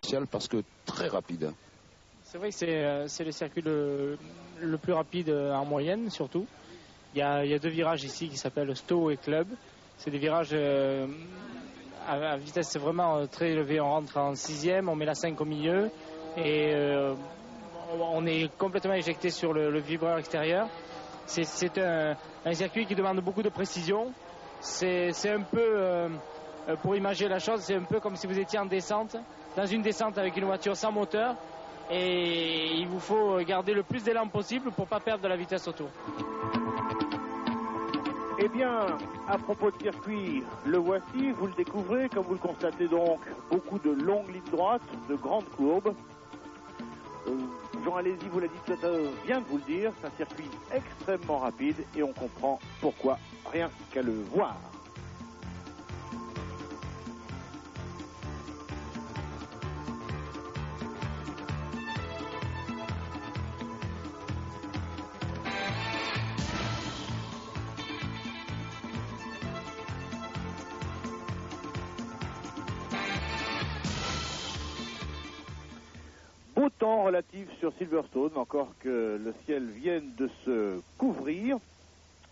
spécial parce que très rapide. C'est vrai que c'est le circuit le plus rapide en moyenne surtout. Il y a 2 virages ici qui s'appellent Stowe et Club. C'est des virages à vitesse vraiment très élevée. On rentre en 6e, on met la 5 au milieu et on est complètement éjecté sur le vibreur extérieur. C'est un circuit qui demande beaucoup de précision. C'est un peu, pour imaginer la chose, c'est un peu comme si vous étiez en descente, dans une descente avec une voiture sans moteur. Et il vous faut garder le plus d'élan possible pour ne pas perdre de la vitesse autour. Eh bien, à propos de circuit, le voici, vous le découvrez, comme vous le constatez donc, beaucoup de longues lignes droites, de grandes courbes. Jean Alési vous l'a dit tout à l'heure, vient de vous le dire, c'est un circuit extrêmement rapide et on comprend pourquoi, rien qu'à le voir. Beau temps relatif sur Silverstone, encore que le ciel vienne de se couvrir.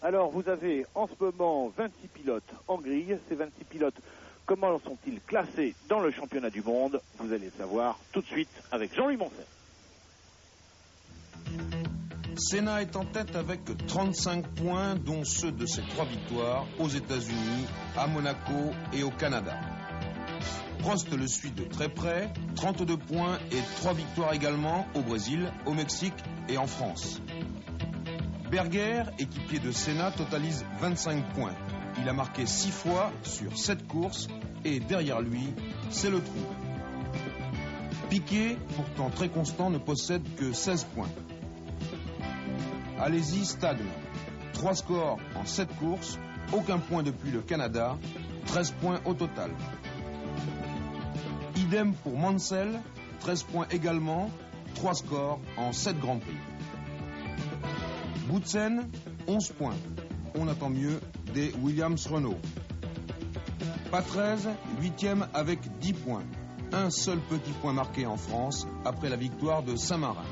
Alors vous avez en ce moment 26 pilotes en grille. Ces 26 pilotes, comment sont-ils classés dans le championnat du monde? Vous allez le savoir tout de suite avec Jean-Louis Moncel. Senna est en tête avec 35 points, dont ceux de ses 3 victoires aux États-Unis, à Monaco et au Canada. Prost le suit de très près, 32 points et 3 victoires également au Brésil, au Mexique et en France. Berger, équipier de Senna, totalise 25 points. Il a marqué 6 fois sur 7 courses et derrière lui, c'est le trou. Piquet, pourtant très constant, ne possède que 16 points. Alési stagne. 3 scores en 7 courses, aucun point depuis le Canada, 13 points au total. Idem pour Mansell, 13 points également, 3 scores en 7 Grands Prix. Boutsen, 11 points. On attend mieux des Williams-Renault. Patrese, 8e avec 10 points. Un seul petit point marqué en France après la victoire de Saint-Marin.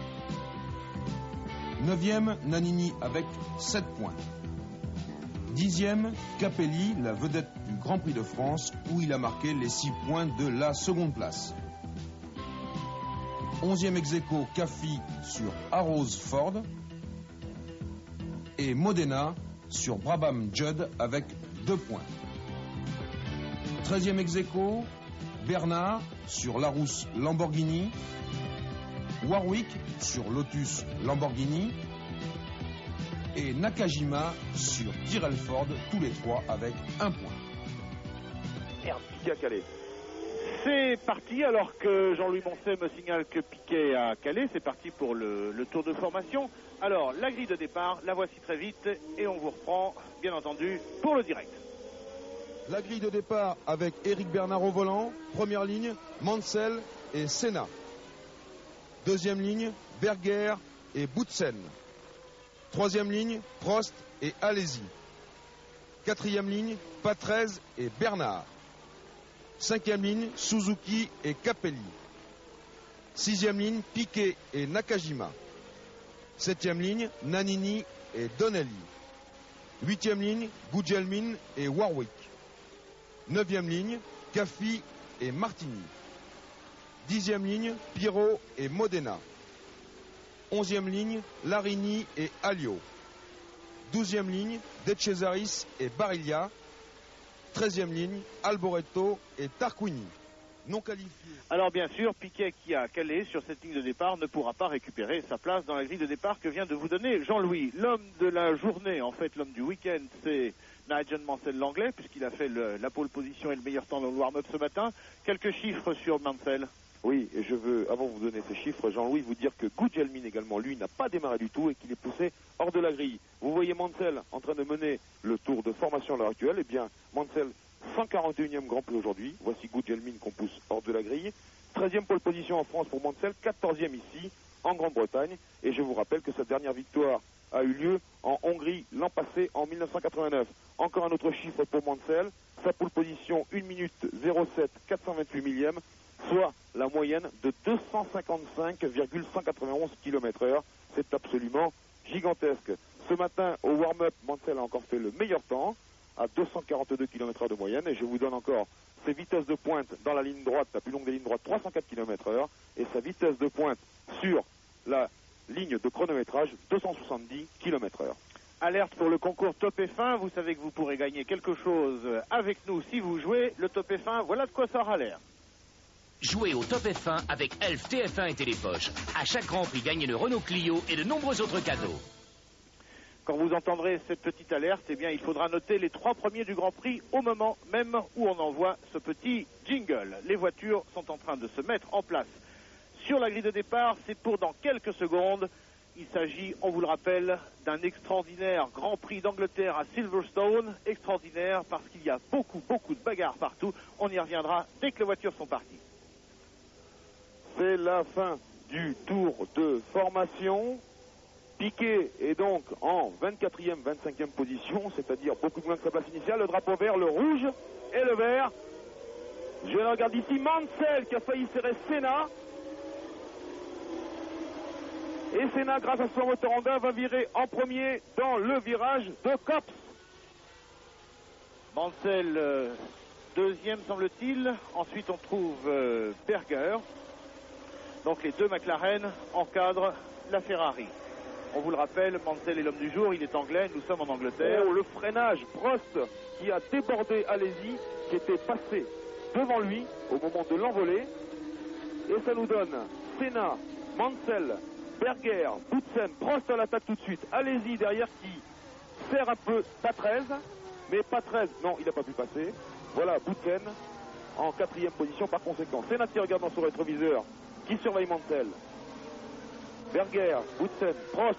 9e, Nannini avec 7 points. 10e, Capelli, la vedette du Grand Prix de France, où il a marqué les 6 points de la seconde place. 11e ex-aequo, Caffi sur Arrows Ford. Et Modena sur Brabham Judd avec 2 points. 13e ex-aequo, Bernard sur Larousse Lamborghini. Warwick sur Lotus Lamborghini. Et Nakajima sur Tyrrell Ford, tous les 3 avec 1 point. Merde, Piquet a calé. C'est parti, alors que Jean-Louis Moncel me signale que Piquet a calé. C'est parti pour le tour de formation. Alors, la grille de départ, la voici très vite et on vous reprend, bien entendu, pour le direct. La grille de départ avec Éric Bernard au volant. Première ligne, Mansell et Senna. Deuxième ligne, Berger et Boutsen. Troisième ligne, Prost et Alési. Quatrième ligne, Patrese et Bernard. Cinquième ligne, Suzuki et Capelli. Sixième ligne, Piquet et Nakajima. Septième ligne, Nannini et Donnelly. Huitième ligne, Gugelmin et Warwick. Neuvième ligne, Caffi et Martini. Dixième ligne, Pirot et Modena. 11e ligne, Larini et Alio. 12e ligne, De Cesaris et Bariglia. 13e ligne, Alboreto et Tarquini. Non qualifié. Alors bien sûr, Piquet qui a calé sur cette ligne de départ ne pourra pas récupérer sa place dans la grille de départ que vient de vous donner Jean-Louis. L'homme de la journée, en fait l'homme du week-end, c'est Nigel Mansell l'anglais, puisqu'il a fait la pole position et le meilleur temps dans le warm-up ce matin. Quelques chiffres sur Mansell. Oui, et je veux, avant de vous donner ces chiffres, Jean-Louis, vous dire que Gugelmin également, lui, n'a pas démarré du tout et qu'il est poussé hors de la grille. Vous voyez Mansell en train de mener le tour de formation à l'heure actuelle. Eh bien, Mansell, 141e Grand Prix aujourd'hui. Voici Gugelmin qu'on pousse hors de la grille. 13e pole position en France pour Mansell, 14e ici, en Grande-Bretagne. Et je vous rappelle que sa dernière victoire a eu lieu en Hongrie l'an passé, en 1989. Encore un autre chiffre pour Mansell. Sa pole position, 1 minute 07 428 millième. soit la moyenne de 255,191 km/h. C'est absolument gigantesque. Ce matin, au warm-up, Mansell a encore fait le meilleur temps, à 242 km/h de moyenne, et je vous donne encore ses vitesses de pointe dans la ligne droite, la plus longue des lignes droites, 304 km/h, et sa vitesse de pointe sur la ligne de chronométrage, 270 km/h. Alerte pour le concours Top F1, vous savez que vous pourrez gagner quelque chose avec nous si vous jouez. Le Top F1, voilà de quoi ça aura l'air. Jouez au Top F1 avec Elf, TF1 et Télépoche. À chaque Grand Prix, gagnez le Renault Clio et de nombreux autres cadeaux. Quand vous entendrez cette petite alerte, eh bien, il faudra noter les 3 premiers du Grand Prix au moment même où on envoie ce petit jingle. Les voitures sont en train de se mettre en place sur la grille de départ. C'est pour dans quelques secondes. Il s'agit, on vous le rappelle, d'un extraordinaire Grand Prix d'Angleterre à Silverstone. Extraordinaire parce qu'il y a beaucoup de bagarres partout. On y reviendra dès que les voitures sont parties. C'est la fin du tour de formation. Piquet est donc en 24e, 25e position, c'est-à-dire beaucoup moins que sa place initiale. Le drapeau vert, le rouge et le vert. Je regarde ici Mansell qui a failli serrer Senna. Et Senna, grâce à son moteur Honda, va virer en premier dans le virage de Copse. Mansell, deuxième semble-t-il. Ensuite, on trouve Berger. Donc les deux McLaren encadrent la Ferrari. On vous le rappelle, Mansell est l'homme du jour, il est anglais, nous sommes en Angleterre. Oh, le freinage, Prost qui a débordé Alesi, qui était passé devant lui au moment de l'envolée. Et ça nous donne Senna, Mansell, Berger, Boutsen, Prost à l'attaque tout de suite. Alesi derrière qui serre un peu Patrese, mais Patrese, non, il n'a pas pu passer. Voilà, Boutsen en 4e position par conséquent. Senna qui regarde dans son rétroviseur, qui surveille Mansell. Berger, Boutsen, Prost,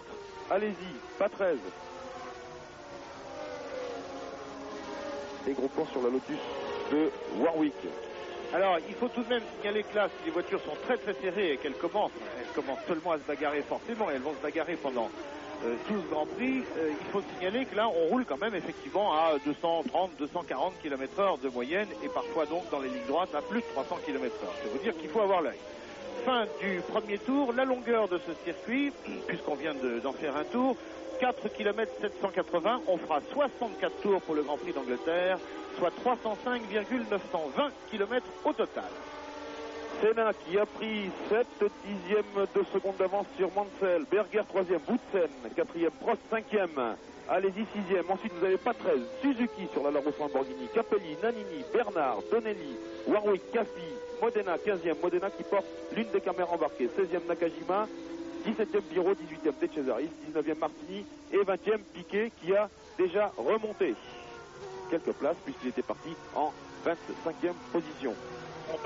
Alesi, Patrese. Et gros plan sur la Lotus de Warwick. Alors, il faut tout de même signaler que là, si les voitures sont très serrées et qu'elles commencent seulement à se bagarrer forcément, et elles vont se bagarrer pendant tout ce Grand Prix, il faut signaler que là, on roule quand même effectivement à 230, 240 km/h de moyenne, et parfois donc dans les lignes droites à plus de 300 km/h. Je veux dire qu'il faut avoir l'œil. Fin du premier tour, la longueur de ce circuit, puisqu'on vient d'en faire un tour, 4 km 780, on fera 64 tours pour le Grand Prix d'Angleterre, soit 305,920 km au total. Senna qui a pris 7 dixièmes de seconde d'avance sur Mansell, Berger 3e, Boutsen 4e, Prost 5e, Alesi 6e, ensuite vous avez Patrese, Suzuki sur la Larousse Lamborghini, Capelli, Nannini, Bernard, Donnelly, Warwick, Cassi, Modena 15e, Modena qui porte l'une des caméras embarquées, 16e Nakajima, 17e Biro, 18e De Cesaris, 19e Martini et 20e Piquet qui a déjà remonté quelques places puisqu'il était parti en 25e position. On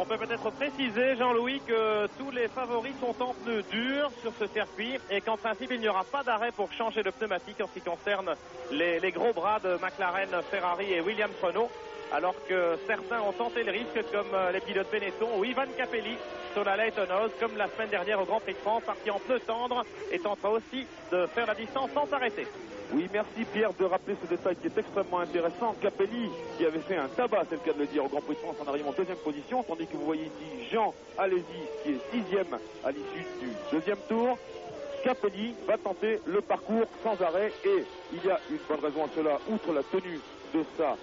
peut peut-être préciser, Jean-Louis, que tous les favoris sont en pneus durs sur ce circuit et qu'en principe il n'y aura pas d'arrêt pour changer de pneumatique en ce qui concerne les gros bras de McLaren, Ferrari et Williams-Renault, alors que certains ont tenté le risque comme les pilotes Benetton ou Ivan Capelli sur la Leyton House, comme la semaine dernière au Grand Prix de France, parti en pneus tendres et tentera aussi de faire la distance sans s'arrêter. Oui, merci Pierre de rappeler ce détail qui est extrêmement intéressant. Capelli qui avait fait un tabac, c'est le cas de le dire, au Grand Prix de France en arrivant en 2e position, tandis que vous voyez ici Jean Alesi qui est 6e à l'issue du 2e tour. Capelli va tenter le parcours sans arrêt et il y a une bonne raison à cela, outre la tenue de sa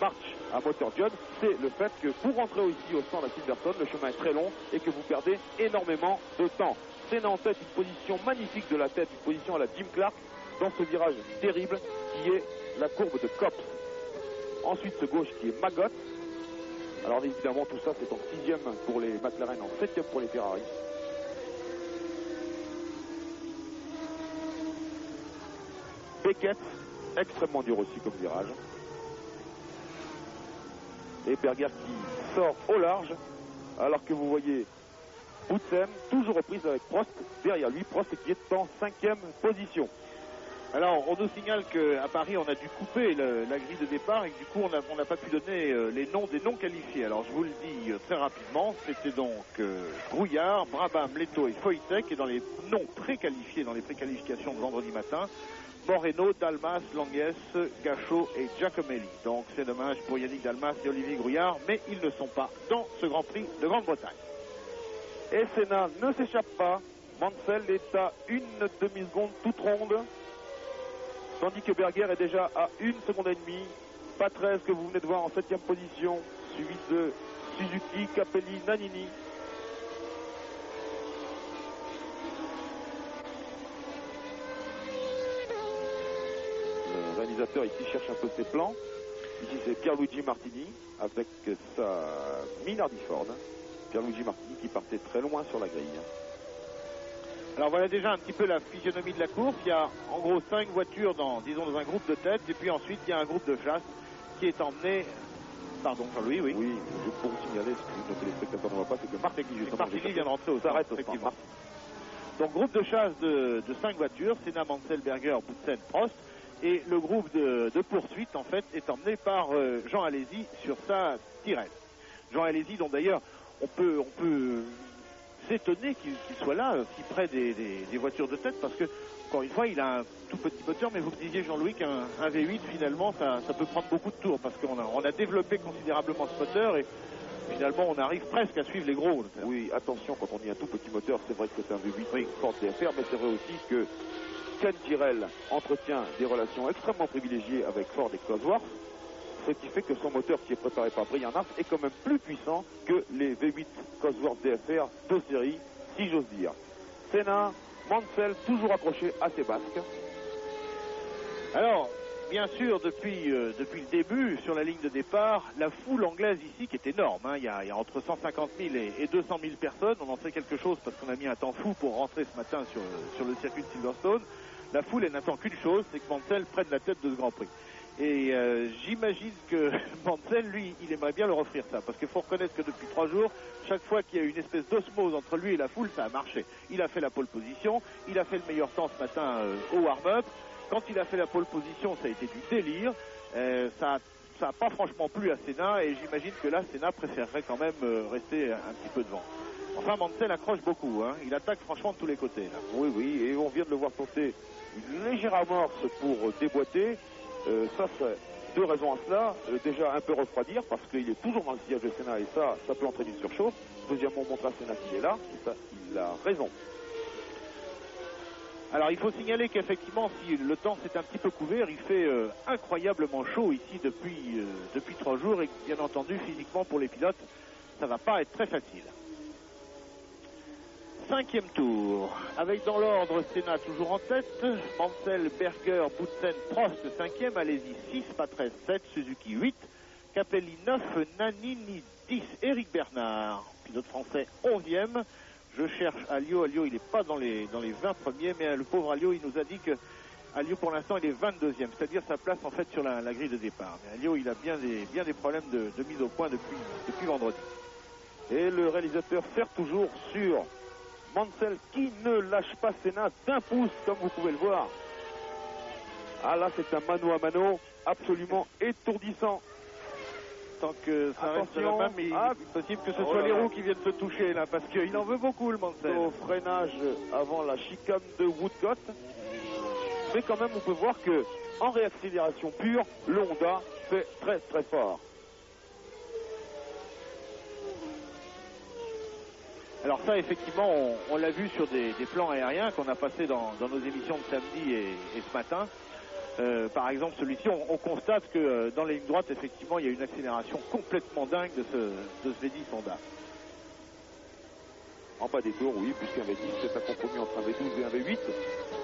marche à moteur John, c'est le fait que pour rentrer ici au stand à Silverstone, le chemin est très long et que vous perdez énormément de temps. Senna en tête, une position magnifique de la tête, une position à la Jim Clark dans ce virage terrible qui est la courbe de Copse. Ensuite ce gauche qui est Maggot. Alors évidemment tout ça c'est en 6e pour les McLaren, en 7e pour les Ferrari. Beckett, extrêmement dur aussi comme virage. Et Berger qui sort au large, alors que vous voyez Boutsen, toujours reprise avec Prost derrière lui, Prost qui est en 5e position. Alors, on nous signale qu'à Paris, on a dû couper la grille de départ et que du coup, on n'a pas pu donner les noms des non qualifiés. Alors, je vous le dis très rapidement, c'était donc Grouillard, Brabham, Leto et Foytek, et dans les non préqualifiés, dans les préqualifications de vendredi matin, Moreno, Dalmas, Langes, Gachot et Giacomelli. Donc, c'est dommage pour Yannick Dalmas et Olivier Grouillard, mais ils ne sont pas dans ce Grand Prix de Grande-Bretagne. Et Senna ne s'échappe pas. Mansell est à une demi-seconde toute ronde. Tandis que Berger est déjà à 1 seconde et demie. Patrese que vous venez de voir en 7e position, suivi de Suzuki, Capelli, Nannini. Le réalisateur ici cherche un peu ses plans. Ici c'est Pierluigi Martini avec sa Minardi Ford. Pierluigi Martini qui partait très loin sur la grille. Alors voilà déjà un petit peu la physionomie de la course. Il y a en gros 5 voitures dans un groupe de tête, et puis ensuite il y a un groupe de chasse qui est emmené. Pardon, Jean-Louis, oui. Oui, je peux vous signaler, ce que nos téléspectateurs ne voient pas, c'est que Martini justement. Martini vient de rentrer au s'arrête effectivement. Donc groupe de chasse de 5 voitures, Senna, Mansell, Berger, Boutsen, Prost, et le groupe de poursuite en fait est emmené par Jean Alesi sur sa Tyrrell. Jean Alesi, dont d'ailleurs on peut s'étonner qu'il soit là, si près des voitures de tête, parce que, encore une fois, il a un tout petit moteur, mais vous me disiez, Jean-Louis, qu'un V8, finalement, ça peut prendre beaucoup de tours, parce qu'on a développé considérablement ce moteur, et finalement, on arrive presque à suivre les gros. Oui, attention, quand on dit un tout petit moteur, c'est vrai que c'est un V8 Ford DFR, mais c'est vrai aussi que Ken Tyrrell entretient des relations extrêmement privilégiées avec Ford et Cosworth, ce qui fait que son moteur qui est préparé par Brian Hartz est quand même plus puissant que les V8 Cosworth DFR de série, si j'ose dire. Senna, Mansell toujours accroché à ses basques. Alors, bien sûr, depuis le début, sur la ligne de départ, la foule anglaise ici, qui est énorme, hein, il y a entre 150 000 et 200 000 personnes, on en sait quelque chose parce qu'on a mis un temps fou pour rentrer ce matin sur le circuit de Silverstone. La foule, elle n'attend qu'une chose, c'est que Mansell prenne la tête de ce Grand Prix. Et j'imagine que Mansell, lui, il aimerait bien leur offrir ça, parce qu'il faut reconnaître que depuis 3 jours, chaque fois qu'il y a eu une espèce d'osmose entre lui et la foule, ça a marché. Il a fait la pole position, il a fait le meilleur temps ce matin au warm-up. Quand il a fait la pole position, ça a été du délire. Ça n'a pas franchement plu à Senna, et j'imagine que là, Senna préférerait quand même rester un petit peu devant. Enfin, Mansell accroche beaucoup, hein. Il attaque franchement de tous les côtés, là. Oui, et on vient de le voir sauter une légère amorce pour déboîter. Ça, c'est 2 raisons à cela. Déjà, un peu refroidir, parce qu'il est toujours dans le sillage de Senna, et ça peut entraîner une surchauffe. Deuxièmement, montrer à Senna qu'il est là, et ça, il a raison. Alors, il faut signaler qu'effectivement, si le temps s'est un petit peu couvert, il fait incroyablement chaud ici depuis 3 jours, et bien entendu, physiquement, pour les pilotes, ça va pas être très facile. 5e tour, avec dans l'ordre Senna toujours en tête, Mansell, Berger, Boutsen, Prost 5e, Alesi 6, Patrese 7, Suzuki 8, Capelli 9, Nannini 10, Eric Bernard, pilote français 11e. Je cherche Alliot, il n'est pas dans les 20 premiers, mais le pauvre Alliot, il nous a dit que Alliot pour l'instant il est 22e, c'est-à-dire sa place en fait sur la grille de départ. Mais Alliot, il a bien des problèmes de mise au point depuis vendredi. Et le réalisateur serre toujours sur Mansell qui ne lâche pas Senna d'1 pouce, comme vous pouvez le voir. Ah là, c'est un mano à mano absolument étourdissant. Tant que ça reste le même, il est possible que ce soit les roues qui viennent se toucher là, parce qu'il en veut beaucoup, le Mansell. Au freinage avant la chicane de Woodcott. Mais quand même, on peut voir que en réaccélération pure, le Honda fait très très fort. Alors ça, effectivement, on l'a vu sur des plans aériens qu'on a passés dans nos émissions de samedi et ce matin. Par exemple, celui-ci, on constate que dans les lignes droites, effectivement, il y a une accélération complètement dingue de ce V10 Honda. En bas des tours, oui, puisqu'un V10, c'est un compromis entre un V12 et un V8.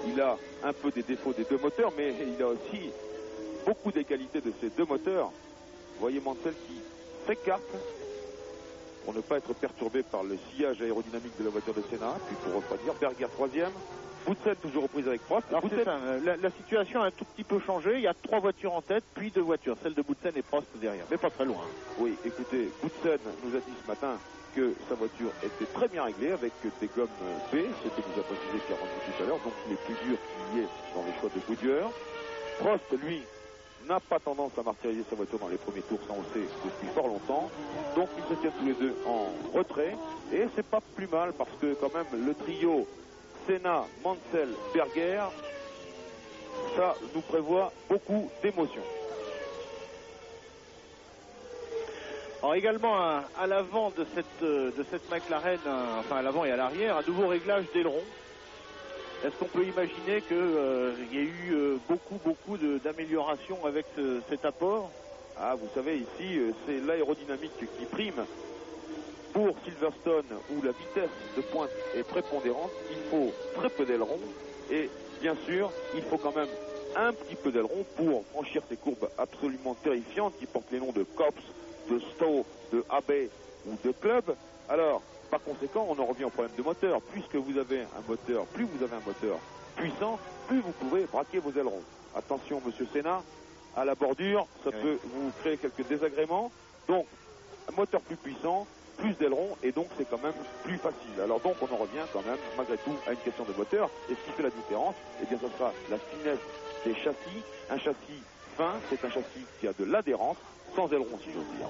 Il a un peu des défauts des 2 moteurs, mais il a aussi beaucoup des qualités de ces 2 moteurs. Vous voyez Mansell qui s'écarte pour ne pas être perturbé par le sillage aérodynamique de la voiture de Senna. Puis pour refroidir, Berger 3e. Boutsen toujours reprise avec Prost. Alors la situation a un tout petit peu changé. Il y a 3 voitures en tête, puis 2 voitures. Celle de Boutsen et Prost derrière, mais pas très loin. Oui, écoutez, Boutsen nous a dit ce matin que sa voiture était très bien réglée avec des gommes B, ce que nous a précisé Pierre Randy tout à l'heure, donc les plus durs qu'il y ait dans les choix de Goodyear. Prost, lui, n'a pas tendance à martyriser sa voiture dans les premiers tours, ça on le sait depuis fort longtemps. Donc ils se tiennent tous les deux en retrait. Et c'est pas plus mal parce que quand même le trio Senna, Mansell, Berger, ça nous prévoit beaucoup d'émotions. Alors également à l'avant de cette McLaren, enfin à l'avant et à l'arrière, un nouveau réglage d'aileron. Est-ce qu'on peut imaginer qu'il y a eu beaucoup d'améliorations avec cet apport? Ah, vous savez, ici, c'est l'aérodynamique qui prime. Pour Silverstone, où la vitesse de pointe est prépondérante, il faut très peu d'ailerons. Et bien sûr, il faut quand même un petit peu d'ailerons pour franchir ces courbes absolument terrifiantes qui portent les noms de Copse, de Stowe, de Abbey ou de Club. Alors, par conséquent, on en revient au problème de moteur. Puisque vous avez un moteur, plus vous avez un moteur puissant, plus vous pouvez braquer vos ailerons. Attention, monsieur Senna, à la bordure, ça peut vous créer quelques désagréments. Donc, un moteur plus puissant, plus d'ailerons, et donc c'est quand même plus facile. Alors donc, on en revient quand même, malgré tout, à une question de moteur. Et ce qui fait la différence, eh bien, ce sera la finesse des châssis. Un châssis fin, c'est un châssis qui a de l'adhérence, sans ailerons, si j'ose dire.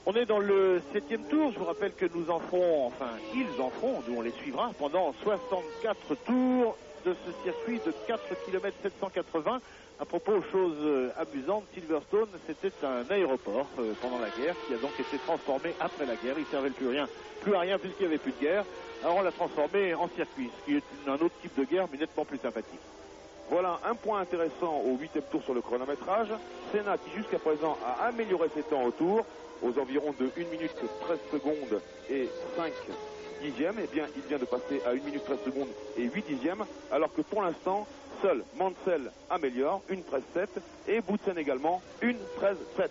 On est dans le 7e tour. Je vous rappelle que nous en ferons, enfin, ils en feront, nous on les suivra pendant 64 tours de ce circuit de 4 km 780. À propos, chose amusante, Silverstone, c'était un aéroport pendant la guerre qui a donc été transformé après la guerre. Il ne servait plus à rien puisqu'il n'y avait plus de guerre. Alors on l'a transformé en circuit, ce qui est un autre type de guerre, mais nettement plus sympathique. Voilà un point intéressant au 8e tour sur le chronométrage. Senna qui jusqu'à présent a amélioré ses temps au tour, aux environs de 1 minute 13 secondes et 5 dixièmes. Eh bien, il vient de passer à 1 minute 13 secondes et 8 dixièmes, alors que pour l'instant, seul Mansell améliore, 1.13.7, et Boutsen également, 1.13.7.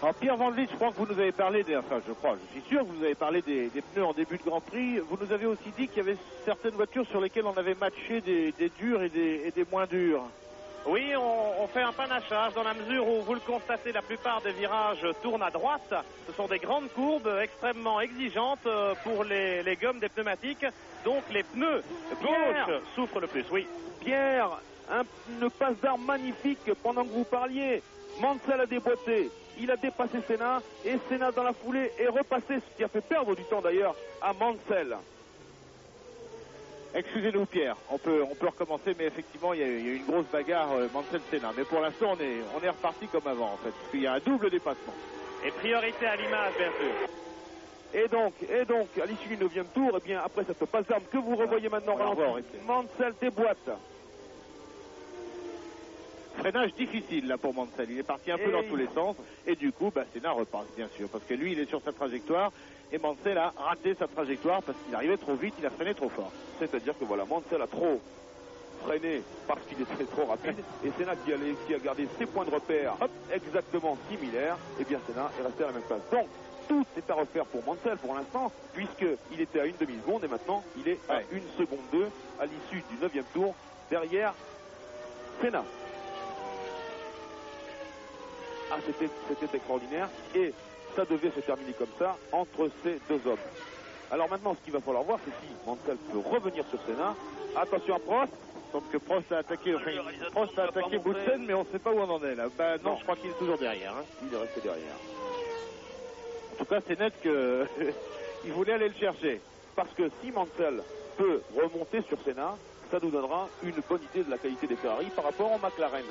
Alors Pierre Van Vliet, je crois que vous nous avez parlé je suis sûr que vous avez parlé des pneus en début de Grand Prix. Vous nous avez aussi dit qu'il y avait certaines voitures sur lesquelles on avait matché des durs et des moins durs. Oui, on fait un panachage dans la mesure où, vous le constatez, la plupart des virages tournent à droite. Ce sont des grandes courbes extrêmement exigeantes pour les gommes des pneumatiques. Donc les pneus gauche souffrent le plus, oui. Pierre, une passe d'armes magnifique pendant que vous parliez. Mansell a déboîté, il a dépassé Senna, et Senna dans la foulée est repassé, ce qui a fait perdre du temps d'ailleurs à Mansell. Excusez-nous Pierre, on peut recommencer, mais effectivement il y a eu une grosse bagarre Mansell-Senna. Mais pour l'instant on est reparti comme avant en fait, parce qu'il y a un double dépassement. Et priorité à l'image bien sûr. Et donc, à l'issue du 9e tour, eh bien, après cette passe d'armes que vous revoyez maintenant, Mansell déboîte. Freinage difficile là pour Mansell, il est parti un peu dans tous les sens, et du coup, Senna repasse bien sûr, parce que lui il est sur sa trajectoire, et Mansell a raté sa trajectoire parce qu'il arrivait trop vite, il a freiné trop fort. C'est-à-dire que voilà, Mansell a trop freiné parce qu'il était trop rapide, et Senna qui a gardé ses points de repère exactement similaires, et bien Senna est resté à la même place. Donc, tout est à refaire pour Mansell pour l'instant, puisqu'il était à une demi-seconde, et maintenant il est à 1 seconde 2 à l'issue du 9e tour, derrière Senna. Ah, c'était extraordinaire, et ça devait se terminer comme ça entre ces deux hommes. Alors maintenant, ce qu'il va falloir voir, c'est si Mansell peut revenir sur Senna. Attention à Prost. Sauf que Prost a attaqué Boutsen, mais on ne sait pas où on en est là. Non, je crois qu'il est toujours derrière. Il est resté derrière. En tout cas, c'est net qu'il voulait aller le chercher. Parce que si Mansell peut remonter sur Senna, ça nous donnera une bonne idée de la qualité des Ferrari par rapport au McLaren.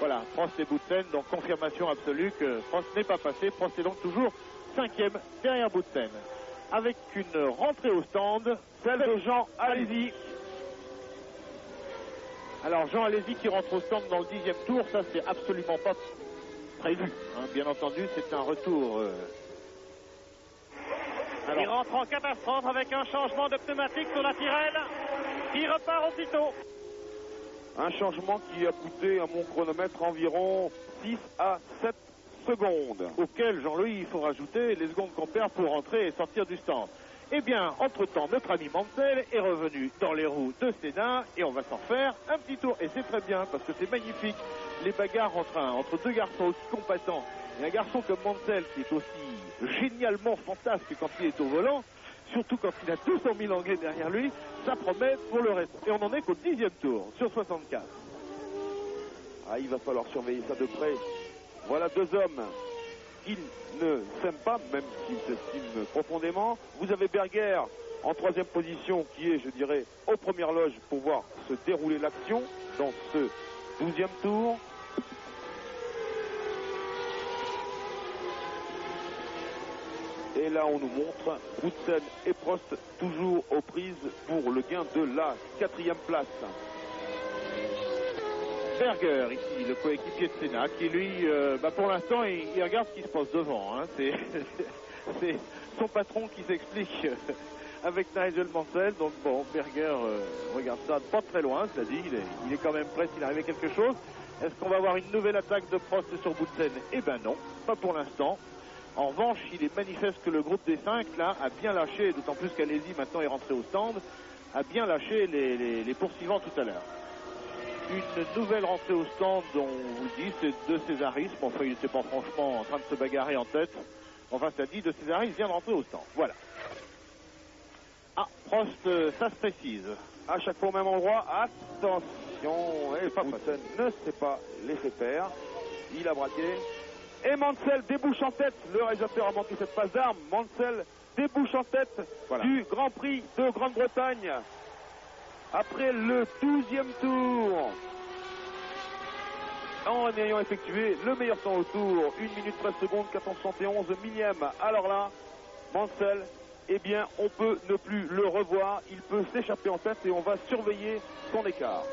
Voilà, Prost et Boutsen, donc confirmation absolue que Prost n'est pas passé. Prost est donc toujours 5e derrière Boutsen. Avec une rentrée au stand, celle de Jean Alesi. Alors Jean Alesi qui rentre au stand dans le 10e tour, ça c'est absolument pas prévu. Bien entendu, c'est un retour. Alors, il rentre en catastrophe avec un changement de pneumatique sur la Tyrrell qui repart aussitôt. Un changement qui a coûté à mon chronomètre environ 6 à 7 secondes. Auquel, Jean-Louis, il faut rajouter les secondes qu'on perd pour rentrer et sortir du stand. Eh bien, entre-temps, notre ami Mansell est revenu dans les roues de Senna et on va s'en faire un petit tour. Et c'est très bien parce que c'est magnifique. Les bagarres entre deux garçons aussi compatants et un garçon comme Mansell qui est aussi génialement fantasque quand il est au volant, surtout quand il a 200 000 Anglais derrière lui, ça promet pour le reste. Et on en est qu'au 10e tour sur 64. Ah, il va falloir surveiller ça de près. Voilà deux hommes qui ne s'aiment pas, même s'ils s'estiment profondément. Vous avez Berger en 3e position qui est, je dirais, aux premières loges pour voir se dérouler l'action dans ce 12e tour. Et là, on nous montre Boutsen et Prost toujours aux prises pour le gain de la 4e place. Berger, ici, le coéquipier de Senna, qui lui, pour l'instant, il regarde ce qui se passe devant. Hein. C'est son patron qui s'explique avec Nigel Mansell. Donc bon, Berger regarde ça pas très loin, cela dit, il est quand même prêt s'il arrivait quelque chose. Est-ce qu'on va avoir une nouvelle attaque de Prost sur Boutsen? Eh ben non, pas pour l'instant. En revanche, il est manifeste que le groupe des 5, là, a bien lâché, d'autant plus qu'Alesi maintenant est rentré au stand, a bien lâché les poursuivants tout à l'heure. Une nouvelle rentrée au stand, dont on vous le dit, c'est de Césaris. Bon, enfin, il n'était pas franchement en train de se bagarrer en tête. Enfin, ça dit, de Césaris vient de rentrer au stand. Voilà. Ah, Prost, ça se précise. À chaque fois au même endroit, attention, et Boutsen ne s'est pas laissé faire. Il a braqué. Et Mansell débouche en tête. Le réalisateur a manqué cette passe d'armes. Mansell débouche en tête du Grand Prix de Grande-Bretagne. Après le 12e tour, en ayant effectué le meilleur temps au tour, 1 minute 13 secondes, 471 millièmes. Alors là, Mansell, eh bien, on peut ne plus le revoir. Il peut s'échapper en tête et on va surveiller son écart.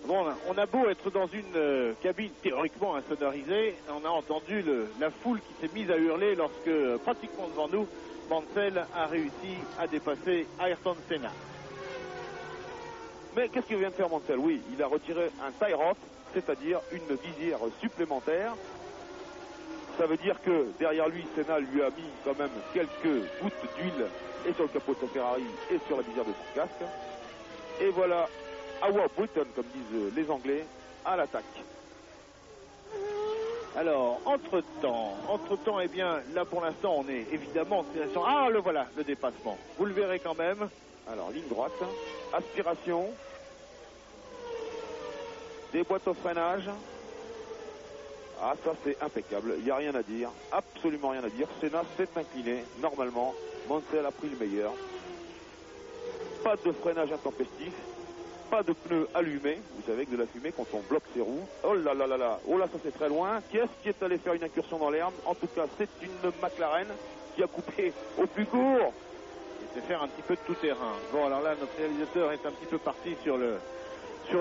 Bon, on a beau être dans une cabine théoriquement insonorisée, on a entendu la foule qui s'est mise à hurler lorsque, pratiquement devant nous, Mansell a réussi à dépasser Ayrton Senna. Mais qu'est-ce qu'il vient de faire Mansell? Oui, il a retiré un tie-off, c'est-à-dire une visière supplémentaire. Ça veut dire que derrière lui, Senna lui a mis quand même quelques gouttes d'huile et sur le capot de sa Ferrari et sur la visière de son casque. Et voilà Howard Britton, comme disent les Anglais, à l'attaque. Alors, entre-temps, eh bien, là pour l'instant, on est évidemment... Ah, le voilà, le dépassement. Vous le verrez quand même. Alors, ligne droite, aspiration, des boîtes au freinage. Ah, ça c'est impeccable, il n'y a rien à dire, absolument rien à dire. Senna s'est incliné, normalement. Mansell a pris le meilleur. Pas de freinage intempestif. Pas de pneus allumés, vous savez, avec de la fumée quand on bloque ses roues. Oh là là là là, oh là ça c'est très loin. Qui est-ce qui est allé faire une incursion dans l'herbe? En tout cas, c'est une McLaren qui a coupé au plus court. Il sait faire un petit peu de tout terrain. Bon, alors là, notre réalisateur est un petit peu parti sur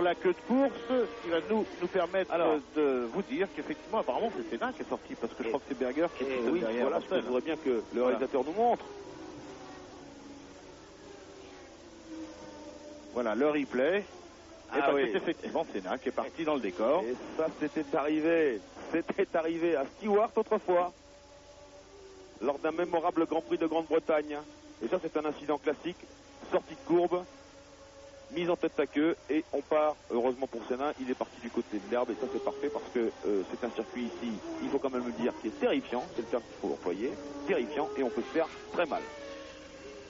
la queue de course, ce qui va nous permettre de vous dire qu'effectivement, apparemment, c'est Senna qui est sorti, parce que je crois que c'est Berger qui est oui, derrière. Voilà ce que je voudrais bien que le réalisateur nous montre. Voilà, le replay. C'est effectivement Senna qui est parti dans le décor. Et ça, c'était arrivé à Stewart autrefois, lors d'un mémorable Grand Prix de Grande-Bretagne. Et ça, c'est un incident classique, sortie de courbe, mise en tête à queue, et on part, heureusement pour Senna, il est parti du côté de l'herbe, et ça c'est parfait parce que c'est un circuit ici, il faut quand même le dire, qui est terrifiant, c'est le terme qu'il faut employer, terrifiant, et on peut se faire très mal.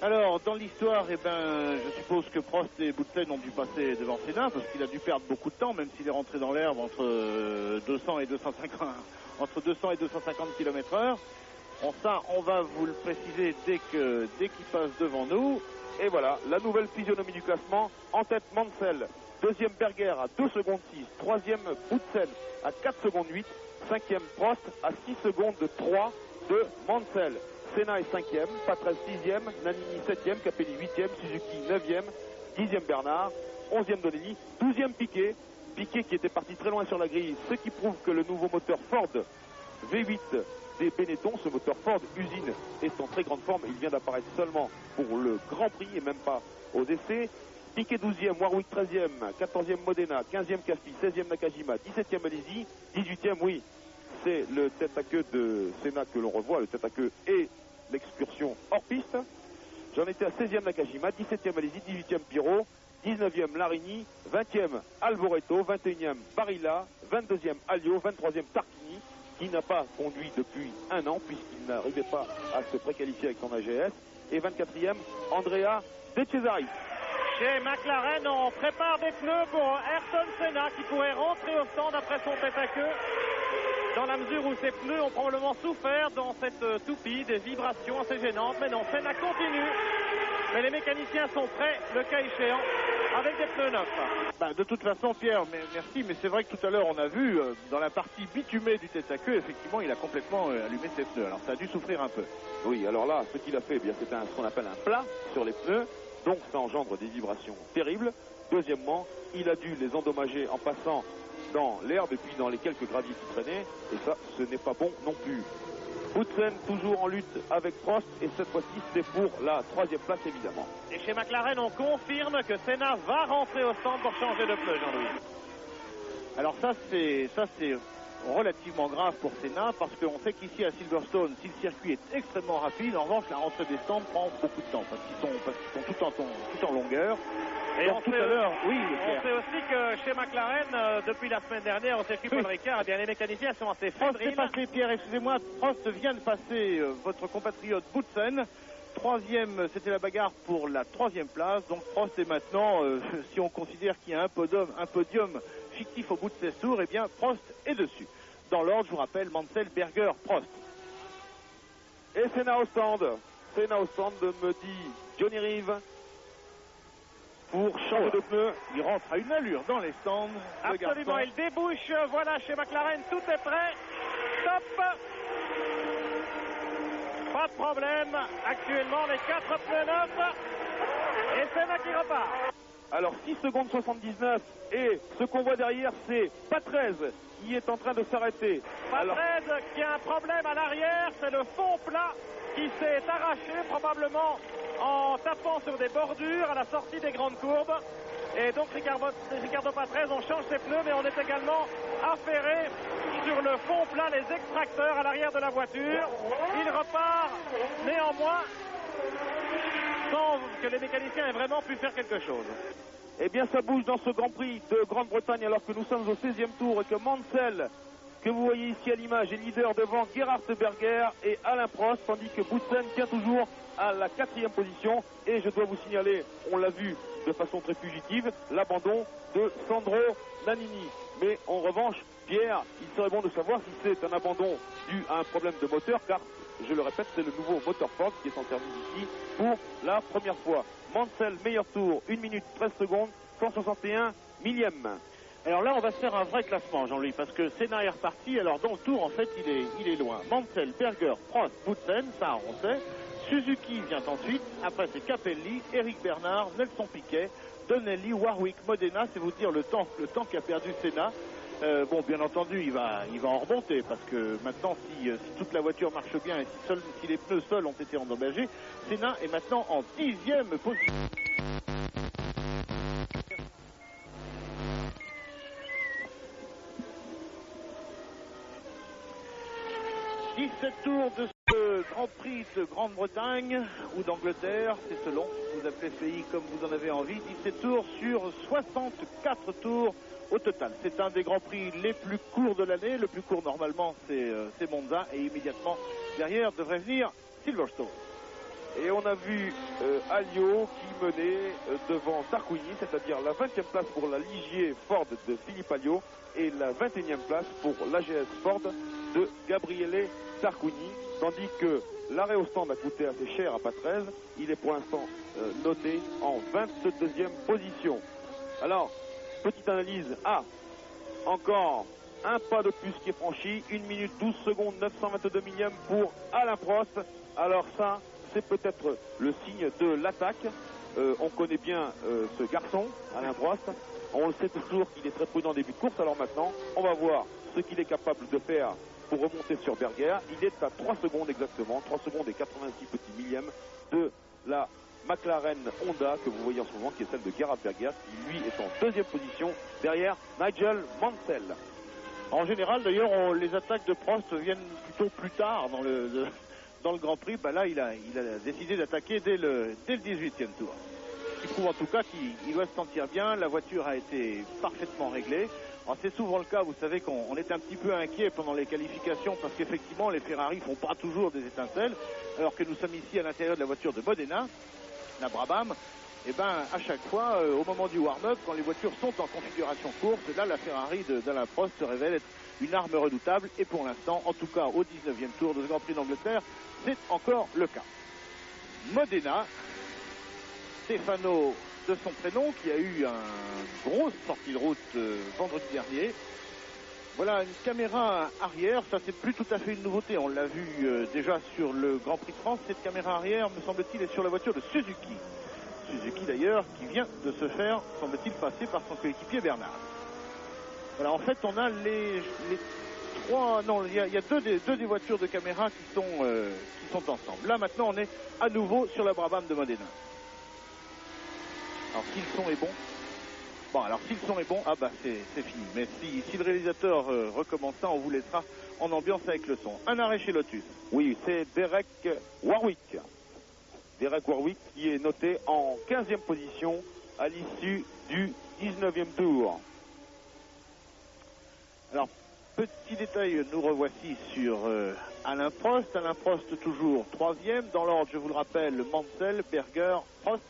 Alors, dans l'histoire, eh ben, je suppose que Prost et Boutsen ont dû passer devant Senna, parce qu'il a dû perdre beaucoup de temps, même s'il est rentré dans l'herbe entre 200 et 250 km/h. Bon, ça, on va vous le préciser dès qu'il passe devant nous. Et voilà, la nouvelle physionomie du classement. En tête, Mansell. Deuxième, Berger à 2 secondes 6. Troisième, Boutsen à 4 secondes 8. Cinquième, Prost à 6 secondes 3 de Mansell. Senna est 5e, Patrese 6e, Nannini 7e, Capelli 8e, Suzuki 9e, 10e Bernard, 11e Donelli, 12e Piquet. Piquet qui était parti très loin sur la grille, ce qui prouve que le nouveau moteur Ford V8 des Benetton, ce moteur Ford usine, est en très grande forme. Il vient d'apparaître seulement pour le Grand Prix et même pas aux essais. Piquet 12e, Warwick 13e, 14e Modena, 15e Caspi, 16e Nakajima, 17e Alesi, 18e, oui, c'est le tête à queue de Senna que l'on revoit, le tête à queue et l'excursion hors piste. J'en étais à 16e Nakajima, 17e Alesi, 18e Pirot, 19e Larini, 20e Alboreto, 21e Barilla, 22e Alliot, 23e Tarquini, qui n'a pas conduit depuis un an puisqu'il n'arrivait pas à se préqualifier avec son AGS, et 24e Andrea De Cesaris. Chez McLaren, on prépare des pneus pour Ayrton Senna qui pourrait rentrer au stand après son tête à queue, dans la mesure où ses pneus ont probablement souffert dans cette toupie, des vibrations assez gênantes. Mais non, Senna continue. Mais les mécaniciens sont prêts, le cas échéant, avec des pneus neufs. De toute façon, Pierre, merci, mais c'est vrai que tout à l'heure, on a vu dans la partie bitumée du tête à queue, effectivement, il a complètement allumé ses pneus. Alors ça a dû souffrir un peu. Oui, alors là, ce qu'il a fait, eh bien, c'est ce qu'on appelle un plat sur les pneus. Donc ça engendre des vibrations terribles. Deuxièmement, il a dû les endommager en passant dans l'herbe et puis dans les quelques graviers qui traînaient. Et ça, ce n'est pas bon non plus. Boutsen toujours en lutte avec Prost. Et cette fois-ci, c'est pour la 3e place, évidemment. Et chez McLaren, on confirme que Senna va rentrer au stand pour changer de pneu, Jean-Louis. Alors ça c'est relativement grave pour Senna, parce qu'on sait qu'ici à Silverstone, si le circuit est extrêmement rapide, en revanche la rentrée des stands prend beaucoup de temps parce qu'ils sont tout en longueur. Et on tout à l'heure, oui. On sait aussi que chez McLaren, depuis la semaine dernière au circuit Paul Ricard, eh bien, les mécaniciens sont assez fébriles. Prost dépasse Pierre, excusez-moi, Prost vient de passer votre compatriote Boutsen. 3e, c'était la bagarre pour la 3e place. Donc Prost est maintenant, si on considère qu'il y a un podium fictif au bout de 16 tours, eh bien Prost est dessus. Dans l'ordre, je vous rappelle, Mansell, Berger, Prost. Et Senna au stand. Senna au stand, me dit Johnny Reeve, pour changer de pneu. Il rentre à une allure dans les stands. Absolument, il débouche. Voilà, chez McLaren, tout est prêt. Top. Pas de problème. Actuellement, les 4 pneus neufs. Et Senna qui repart. Alors 6 secondes 79 et ce qu'on voit derrière, c'est Patrese qui est en train de s'arrêter. Patrese qui a un problème à l'arrière, c'est le fond plat qui s'est arraché probablement en tapant sur des bordures à la sortie des grandes courbes. Et donc Ricardo Patrese, on change ses pneus, mais on est également affairé sur le fond plat, les extracteurs à l'arrière de la voiture. Il repart néanmoins sans que les mécaniciens aient vraiment pu faire quelque chose. Eh bien, ça bouge dans ce Grand Prix de Grande-Bretagne alors que nous sommes au 16e tour et que Mansell, que vous voyez ici à l'image, est leader devant Gerhard Berger et Alain Prost, tandis que Boutsen tient toujours à la 4e position. Et je dois vous signaler, on l'a vu de façon très fugitive, l'abandon de Sandro Nannini. Mais en revanche, Pierre, il serait bon de savoir si c'est un abandon dû à un problème de moteur, car je le répète, c'est le nouveau moteur Ford qui est en service ici pour la première fois. Mansell, meilleur tour, 1 minute 13 secondes, 161 millième. Alors là, on va se faire un vrai classement, Jean-Louis, parce que Senna est reparti. Alors dans le tour, en fait, il est loin. Mansell, Berger, Prost, Boutsen, ça on sait. Suzuki vient ensuite. Après, c'est Capelli, Eric Bernard, Nelson Piquet, Donnelly, Warwick, Modena. C'est vous dire le temps qu'a perdu Senna. Bon, bien entendu, il va en remonter parce que maintenant, si toute la voiture marche bien et si les pneus seuls ont été endommagés, Senna est maintenant en 10e position. Tour de ce Grand Prix de Grande-Bretagne ou d'Angleterre, c'est selon, vous appelez ce pays comme vous en avez envie. 17 tours sur 64 tours au total. C'est un des Grands Prix les plus courts de l'année. Le plus court normalement c'est Monza, et immédiatement derrière devrait venir Silverstone. Et on a vu Alliot qui menait devant Tarquini, c'est-à-dire la 20e place pour la Ligier Ford de Philippe Alliot et la 21e place pour l'AGS Ford de Gabriele Tarquini, tandis que l'arrêt au stand a coûté assez cher à Patrese. Il est pour l'instant noté en 22e position. Alors, petite analyse. Encore un pas de plus qui est franchi. 1 minute 12 secondes 922 millième pour Alain Prost. Alors ça, c'est peut-être le signe de l'attaque. On connaît bien ce garçon, Alain Prost. On le sait toujours qu'il est très prudent en début de course. Alors maintenant, on va voir ce qu'il est capable de faire pour remonter sur Berger. Il est à 3 secondes exactement, 3 secondes et 86 petits millièmes de la McLaren Honda que vous voyez en ce moment, qui est celle de Gerhard Berger, qui lui est en 2e position derrière Nigel Mansell. En général, d'ailleurs, les attaques de Prost viennent plutôt plus tard dans le Grand Prix. Bah là, il a décidé d'attaquer dès le 18e tour. Ce qui prouve en tout cas qu'il doit se sentir bien. La voiture a été parfaitement réglée. Alors c'est souvent le cas, vous savez qu'on est un petit peu inquiet pendant les qualifications parce qu'effectivement les Ferrari font pas toujours des étincelles, alors que nous sommes ici à l'intérieur de la voiture de Modena, la Brabham. Et ben à chaque fois, au moment du warm-up, quand les voitures sont en configuration course, là la Ferrari d'Alain Prost se révèle être une arme redoutable. Et pour l'instant, en tout cas au 19e tour de ce Grand Prix d'Angleterre, c'est encore le cas. Modena, Stefano de son prénom, qui a eu une grosse sortie de route vendredi dernier. Voilà une caméra arrière, ça c'est plus tout à fait une nouveauté, on l'a vu déjà sur le Grand Prix de France. Cette caméra arrière, me semble-t-il, est sur la voiture de Suzuki. Suzuki d'ailleurs, qui vient de se faire, semble-t-il, passer par son coéquipier Bernard. Voilà, en fait on a les trois, non, il y a deux des voitures de caméra qui sont ensemble. Là maintenant on est à nouveau sur la Brabham de Modena. Alors si le son est bon, si le son est bon, ah bah c'est fini. Mais si le réalisateur recommence ça, on vous laissera en ambiance avec le son. Un arrêt chez Lotus. Oui, c'est Derek Warwick. Derek Warwick qui est noté en 15e position à l'issue du 19e tour. Alors, petit détail, nous revoici sur Alain Prost. Alain Prost toujours 3e. Dans l'ordre, je vous le rappelle, Mansell, Berger, Prost.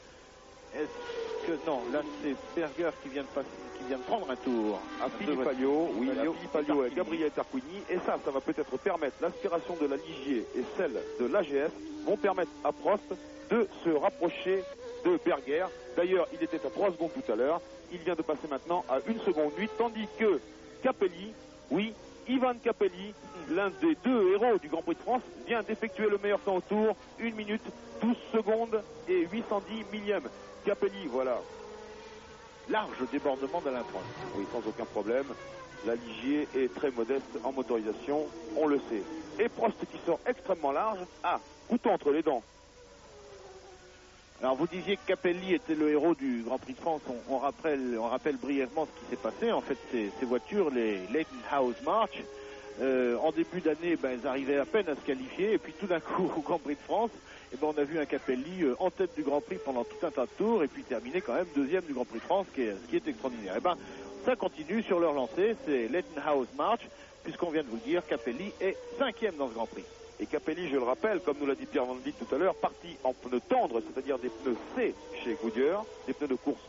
Est-ce que non, là c'est Berger qui vient de prendre un tour à Philippe Alliot, oui, Philippe Alliot et Gabriel Tarquini, et ça va peut-être permettre l'aspiration de la Ligier et celle de l'AGF vont permettre à Prost de se rapprocher de Berger. D'ailleurs, il était à 3 secondes tout à l'heure, il vient de passer maintenant à 1 seconde 8, tandis que Capelli, oui, Ivan Capelli, l'un des deux héros du Grand Prix de France, vient d'effectuer le meilleur temps au tour, 1 minute, 12 secondes et 810 millièmes. Capelli, voilà. Large débordement d'Alain Prost. Oui, sans aucun problème. La Ligier est très modeste en motorisation, on le sait. Et Prost qui sort extrêmement large, couteau entre les dents. Alors vous disiez que Capelli était le héros du Grand Prix de France. On rappelle brièvement ce qui s'est passé. En fait, ces voitures, les Leighton House March, en début d'année, elles arrivaient à peine à se qualifier. Et puis tout d'un coup, au Grand Prix de France, on a vu un Capelli en tête du Grand Prix pendant tout un tas de tours. Et puis terminer quand même 2e du Grand Prix de France, ce qui est extraordinaire. Ça continue sur leur lancée. C'est Leighton House March, puisqu'on vient de vous le dire, Capelli est 5e dans ce Grand Prix. Et Capelli, je le rappelle, comme nous l'a dit Pierre Van Vliet tout à l'heure, parti en pneus tendres, c'est-à-dire des pneus C chez Goodyear, des pneus de course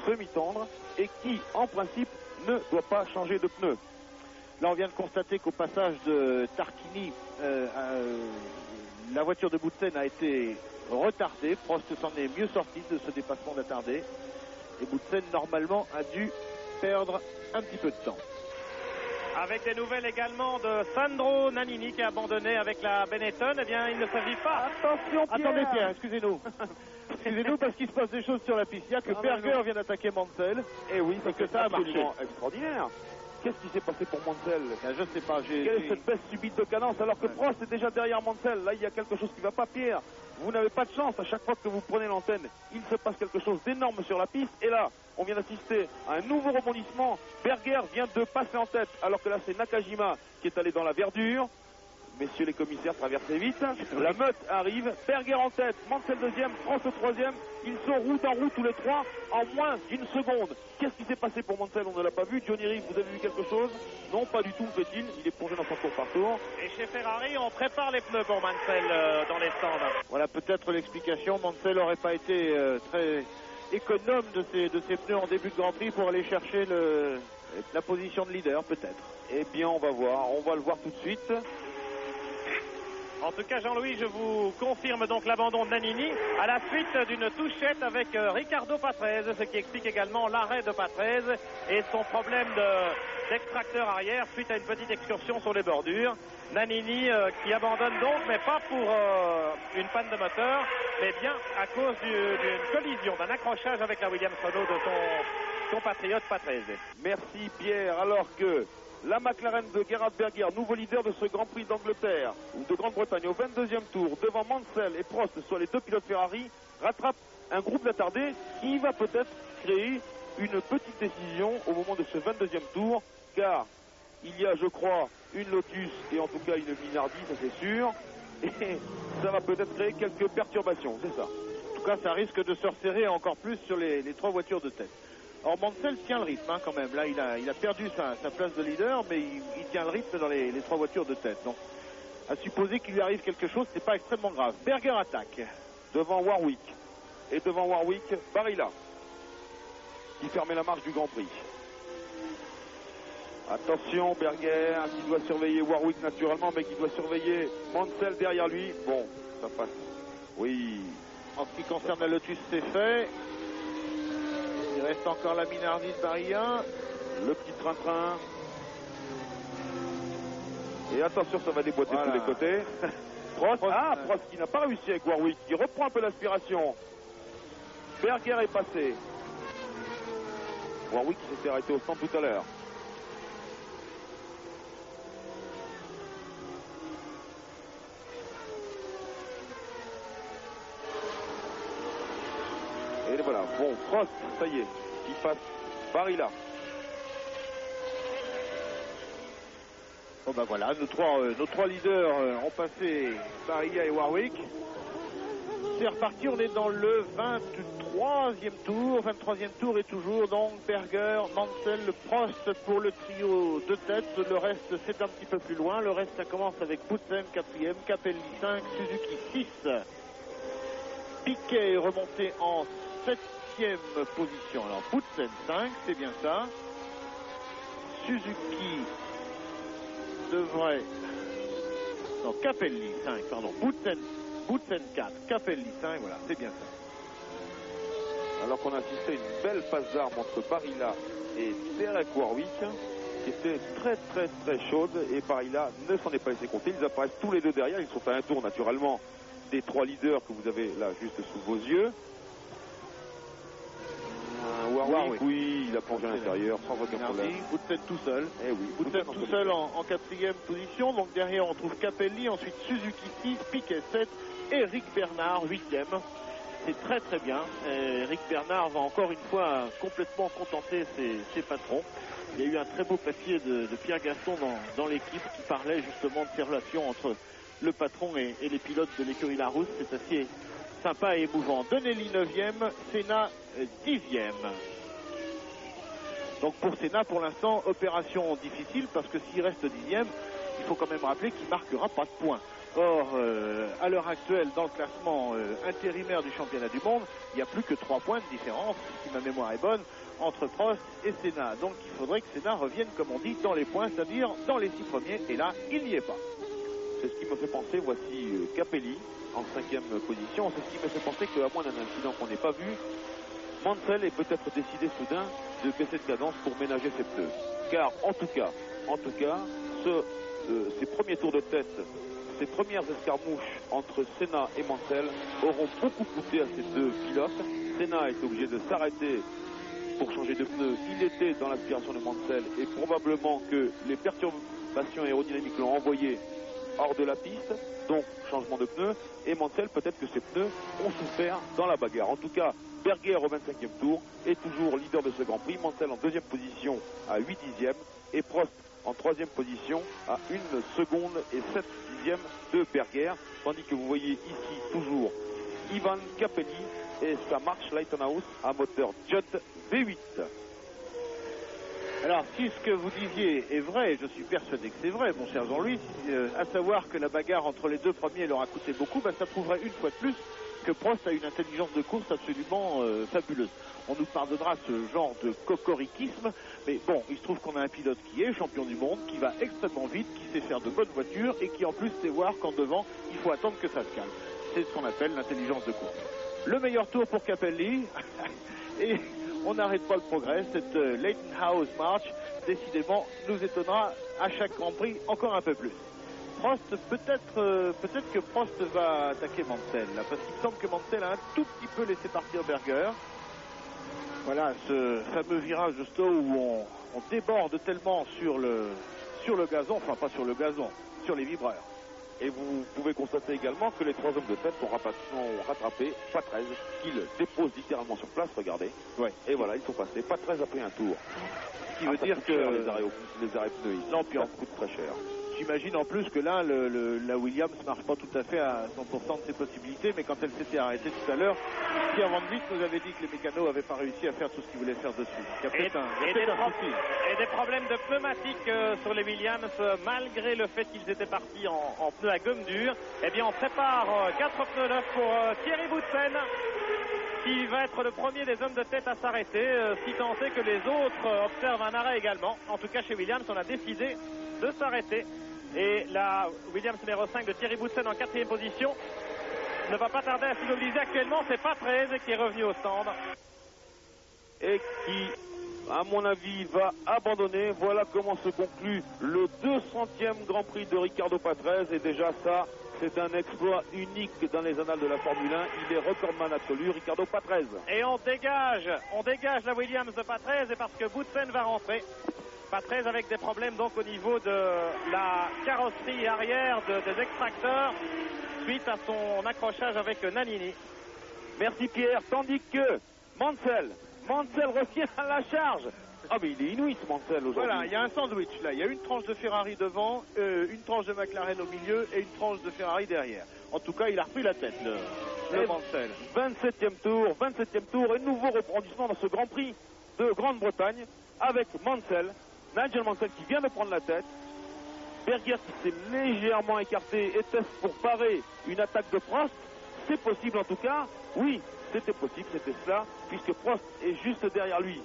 semi-tendres, et qui, en principe, ne doit pas changer de pneus. Là, on vient de constater qu'au passage de Tarquini, la voiture de Boutsen a été retardée. Prost s'en est mieux sorti de ce dépassement d'attardé. Et Boutsen, normalement, a dû perdre un petit peu de temps. Avec des nouvelles également de Sandro Nannini qui a abandonné avec la Benetton. Eh bien, il ne s'agit pas. Attention, Pierre. Attendez, Pierre, excusez-nous. Excusez-nous parce qu'il se passe des choses sur la piste. Il y a que Berger vient d'attaquer Mansell. Et oui, c'est que ça a marché. Extraordinaire. Qu'est-ce qui s'est passé pour Mansell? Je ne sais pas. Quelle est cette baisse subite de cadence alors que Prost est déjà derrière Mansell? Là, il y a quelque chose qui ne va pas, Pierre. Vous n'avez pas de chance. À chaque fois que vous prenez l'antenne, il se passe quelque chose d'énorme sur la piste. Et là, on vient d'assister à un nouveau rebondissement. Berger vient de passer en tête alors que là, c'est Nakajima qui est allé dans la verdure. Messieurs les commissaires, traversez vite. La meute arrive. Berger en tête, Mansell 2e, Prost 3e. Ils sont route en route tous les trois en moins d'une seconde. Qu'est-ce qui s'est passé pour Mansell? On ne l'a pas vu. Johnny Reeve, vous avez vu quelque chose? Non, pas du tout, fait-il. Il est plongé dans son tour par tour. Et chez Ferrari, on prépare les pneus pour Mansell dans les stands. Voilà peut-être l'explication. Mansell n'aurait pas été très économe de ses pneus en début de Grand Prix pour aller chercher la position de leader, peut-être. Eh bien, on va voir. On va le voir tout de suite. En tout cas, Jean-Louis, je vous confirme donc l'abandon de Nannini à la suite d'une touchette avec Ricardo Patrese, ce qui explique également l'arrêt de Patrese et son problème d'extracteur arrière suite à une petite excursion sur les bordures. Nannini qui abandonne donc, mais pas pour une panne de moteur, mais bien à cause d'une collision, d'un accrochage avec la Williams Renault de son compatriote Patrese. Merci Pierre, alors que la McLaren de Gerhard Berger, nouveau leader de ce Grand Prix d'Angleterre ou de Grande-Bretagne au 22e tour, devant Mansell et Prost, soit les deux pilotes Ferrari, rattrape un groupe d'attardés qui va peut-être créer une petite décision au moment de ce 22e tour, car Il y a, je crois, une Lotus et en tout cas une Minardi, ça c'est sûr. Et ça va peut-être créer quelques perturbations, c'est ça. En tout cas, ça risque de se resserrer encore plus sur les 3 voitures de tête. Or, Mansell tient le rythme quand même. Là, il a perdu sa place de leader, mais il tient le rythme dans les 3 voitures de tête. Donc, à supposer qu'il lui arrive quelque chose, c'est pas extrêmement grave. Berger attaque. Devant Warwick. Et devant Warwick, Barilla, qui fermait la marche du Grand Prix. Attention, Berger, qui doit surveiller Warwick naturellement, mais qui doit surveiller Mansell derrière lui. Bon, ça passe. Oui. En ce qui concerne la Lotus, c'est fait. Il reste encore la Minardi de Barilla. Le petit train-train. Et attention, ça va déboîter de tous les côtés. Prost qui n'a pas réussi avec Warwick, qui reprend un peu l'aspiration. Berger est passé. Warwick qui s'était arrêté au stand tout à l'heure. Et voilà, bon, Prost, ça y est, il passe Barilla. Bon ben voilà, nos trois leaders ont passé Barilla et Warwick. C'est reparti, on est dans le 23e tour. 23e tour et toujours donc Berger, Mansell, Prost pour le trio de tête. Le reste c'est un petit peu plus loin. Le reste ça commence avec Boutsen 4e, Capelli 5, Suzuki 6. Piquet est remonté en 7e position. Alors Boutsen 5, c'est bien ça. Suzuki devrait... Non, Capelli 5, pardon. Boutsen 4, Capelli 5, voilà, c'est bien ça. Alors qu'on a assisté à une belle passe d'armes entre Barilla et Derek Warwick, qui était très chaude, et Barilla ne s'en est pas laissé compter. Ils apparaissent tous les deux derrière, ils sont à un tour naturellement des 3 leaders que vous avez là juste sous vos yeux. Warwick, oui, il a plongé à l'intérieur sans aucun problème. Boutsen tout seul. Eh oui, Boutsen tout seul en 4e position. Donc derrière on trouve Capelli, ensuite Suzuki 6, Piquet 7, et Rick Bernard 8e. C'est très bien. Rick Bernard va encore une fois complètement contenter ses patrons. Il y a eu un très beau papier de Pierre Gaston dans l'équipe qui parlait justement de ces relations entre le patron et les pilotes de l'écurie Larousse. C'est assez sympa et émouvant. Donnelly 9e, Senna 10e. Donc pour Senna, pour l'instant, opération difficile parce que s'il reste 10e, il faut quand même rappeler qu'il ne marquera pas de points. Or, à l'heure actuelle, dans le classement intérimaire du championnat du monde, il n'y a plus que 3 points de différence, si ma mémoire est bonne, entre Prost et Senna. Donc il faudrait que Senna revienne, comme on dit, dans les points, c'est-à-dire dans les 6 premiers, et là, il n'y est pas. C'est ce qui me fait penser, voici Capelli en 5e position. C'est ce qui me fait penser qu'à moins d'un incident qu'on n'ait pas vu, Mansell est peut-être décidé soudain de baisser de cadence pour ménager ses pneus. Car en tout cas, ces premiers tours de tête, ces premières escarmouches entre Senna et Mansell auront beaucoup coûté à ces deux pilotes. Senna est obligé de s'arrêter pour changer de pneus. Il était dans l'aspiration de Mansell et probablement que les perturbations aérodynamiques l'ont envoyé hors de la piste, donc changement de pneus, et Mansell, peut-être que ses pneus ont souffert dans la bagarre. En tout cas, Berger au 25e tour est toujours leader de ce Grand Prix. Mansell en 2e position à 8/10e et Prost en 3e position à 1 seconde et 7/10e de Berger, tandis que vous voyez ici toujours Ivan Capelli et sa marche Lightenhouse à moteur Judd V8. Alors, si ce que vous disiez est vrai, et je suis persuadé que c'est vrai, mon cher Jean-Louis, à savoir que la bagarre entre les deux premiers leur a coûté beaucoup, ça prouverait une fois de plus que Prost a une intelligence de course absolument fabuleuse. On nous pardonnera ce genre de cocoriquisme, mais bon, il se trouve qu'on a un pilote qui est champion du monde, qui va extrêmement vite, qui sait faire de bonnes voitures, et qui en plus sait voir qu'en devant, il faut attendre que ça se calme. C'est ce qu'on appelle l'intelligence de course. Le meilleur tour pour Capelli, et... on n'arrête pas le progrès. Cette Lightenhouse March, décidément, nous étonnera à chaque Grand Prix encore un peu plus. Prost, peut-être que Prost va attaquer Mansell, là, parce qu'il semble que Mansell a un tout petit peu laissé partir Berger. Voilà, ce fameux virage de Stowe où on déborde tellement sur le gazon, enfin pas sur le gazon, sur les vibreurs. Et vous pouvez constater également que les 3 hommes de tête ont rattrapé Patrese, qu'ils déposent littéralement sur place, regardez. Ouais. Et voilà, ils sont passés. Patrese a pris un tour. Ce qui veut dire que les arrêts pneus ici, non, puis en coûte très cher. J'imagine en plus que là, la Williams ne marche pas tout à fait à 100% de ses possibilités, mais quand elle s'était arrêtée tout à l'heure, Pierre Van Vliet nous avait dit que les mécanos n'avaient pas réussi à faire tout ce qu'ils voulaient faire dessus. Il y a peut-être un souci. Et des problèmes de pneumatiques sur les Williams, malgré le fait qu'ils étaient partis en pneus à gomme dure. Eh bien, on prépare 4 pneus neufs pour Thierry Boutsen, qui va être le premier des hommes de tête à s'arrêter, si tant est que les autres observent un arrêt également. En tout cas, chez Williams, on a décidé de s'arrêter. Et la Williams numéro 5 de Thierry Boutsen en 4e position ne va pas tarder à s'immobiliser. Actuellement, c'est Patrese qui est revenu au stand. Et qui, à mon avis, va abandonner. Voilà comment se conclut le 200e Grand Prix de Riccardo Patrese. Et déjà ça, c'est un exploit unique dans les annales de la Formule 1. Il est recordman absolu, Riccardo Patrese. Et on dégage la Williams de Patrese, et parce que Boutsen va rentrer. Patrese avec des problèmes donc au niveau de la carrosserie arrière des extracteurs suite à son accrochage avec Nannini. Merci Pierre, tandis que Mansell revient à la charge. Ah mais il est inouï ce Mansell aujourd'hui. Voilà, il y a un sandwich là, il y a une tranche de Ferrari devant, une tranche de McLaren au milieu et une tranche de Ferrari derrière. En tout cas, il a repris la tête, le Mansell. 27e tour et nouveau rebondissement dans ce Grand Prix de Grande-Bretagne avec Nigel Mansell qui vient de prendre la tête. Berger qui s'est légèrement écarté et teste pour parer une attaque de Prost. C'est possible en tout cas. Oui, c'était possible, c'était cela, puisque Prost est juste derrière lui.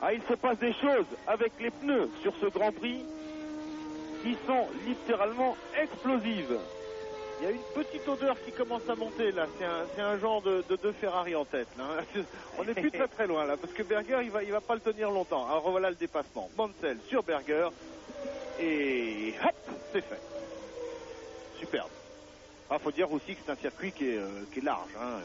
Ah, il se passe des choses avec les pneus sur ce Grand Prix qui sont littéralement explosives. Il y a une petite odeur qui commence à monter là, c'est un genre de Ferrari en tête là. On n'est plus très loin là, parce que Berger il va pas le tenir longtemps. Alors voilà le dépassement, Mansell sur Berger, et hop, c'est fait. Superbe. Il faut dire aussi que c'est un circuit qui est large, hein.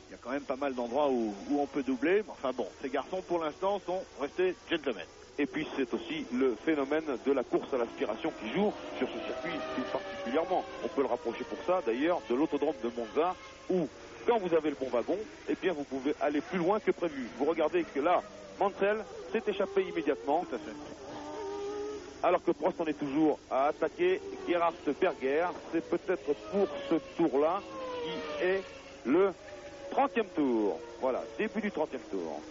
Il y a quand même pas mal d'endroits où on peut doubler, enfin bon, ces garçons pour l'instant sont restés gentlemen. Et puis c'est aussi le phénomène de la course à l'aspiration qui joue sur ce circuit tout particulièrement. On peut le rapprocher pour ça d'ailleurs de l'autodrome de Monza où quand vous avez le bon wagon, eh bien vous pouvez aller plus loin que prévu. Vous regardez que là, Mansell s'est échappé immédiatement. Tout à fait. Alors que Prost en est toujours à attaquer Gerhard Berger. C'est peut-être pour ce tour-là qui est le 30e tour. Voilà, début du 30e tour.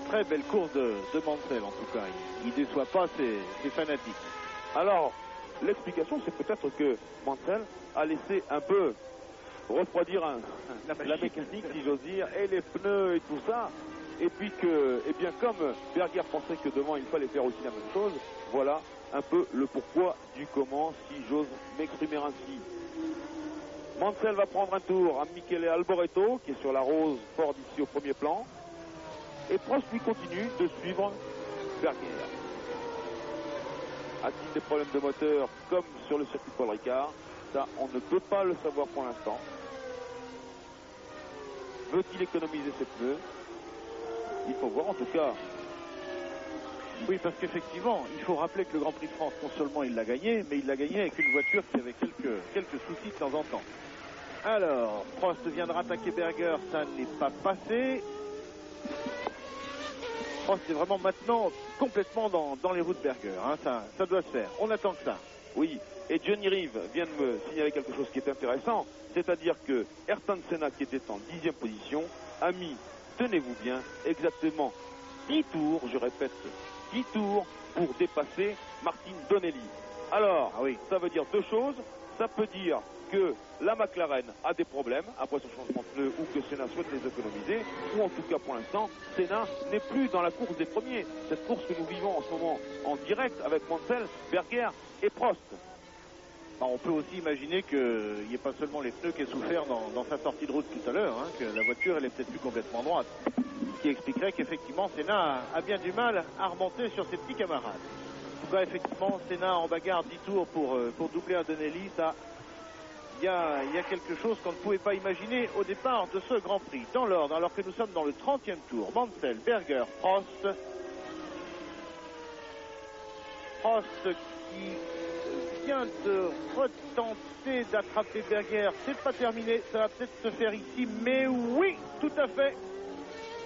Très belle course de Mansell en tout cas, il déçoit pas ses fanatiques. Alors, l'explication c'est peut-être que Mansell a laissé un peu refroidir la mécanique si j'ose dire, et les pneus et tout ça, et puis que, eh bien comme Berger pensait que devant il fallait faire aussi la même chose, voilà un peu le pourquoi du comment, si j'ose m'exprimer ainsi. Mansell va prendre un tour à Michele Alboreto qui est sur la rose Ford ici au premier plan. Et Prost lui continue de suivre Berger. A-t-il des problèmes de moteur comme sur le circuit Paul Ricard? Ça, on ne peut pas le savoir pour l'instant. Veut-il économiser ses pneus? Il faut voir en tout cas. Oui, parce qu'effectivement, il faut rappeler que le Grand Prix de France, non seulement il l'a gagné, mais il l'a gagné avec une voiture qui avait quelques soucis de temps en temps. Alors, Prost viendra attaquer Berger, ça n'est pas passé. Prost est vraiment maintenant complètement dans les roues de Berger, hein. Ça doit se faire, on attend que ça. Oui, et Johnny Reeve vient de me signaler quelque chose qui est intéressant, c'est-à-dire que Ayrton Senna, qui était en 10e position, a mis, tenez-vous bien, exactement 10 tours, je répète, 10 tours pour dépasser Martin Donnelly. Alors, ça veut dire deux choses. Ça peut dire que la McLaren a des problèmes après son changement de pneus ou que Senna souhaite les économiser, ou en tout cas pour l'instant, Senna n'est plus dans la course des premiers. Cette course que nous vivons en ce moment en direct avec Mansell, Berger et Prost. On peut aussi imaginer qu'il n'y ait pas seulement les pneus qui aient souffert dans sa sortie de route tout à l'heure, hein, que la voiture elle est peut-être plus complètement droite. Ce qui expliquerait qu'effectivement Senna a bien du mal à remonter sur ses petits camarades. En tout cas, effectivement, Senna en bagarre 10 tours pour doubler un Donnelly, ça, il y a quelque chose qu'on ne pouvait pas imaginer au départ de ce Grand Prix. Dans l'ordre, alors que nous sommes dans le 30e tour, Mansell, Berger, Prost. Prost qui vient de retenter d'attraper Berger. C'est pas terminé, ça va peut-être se faire ici, mais oui, tout à fait.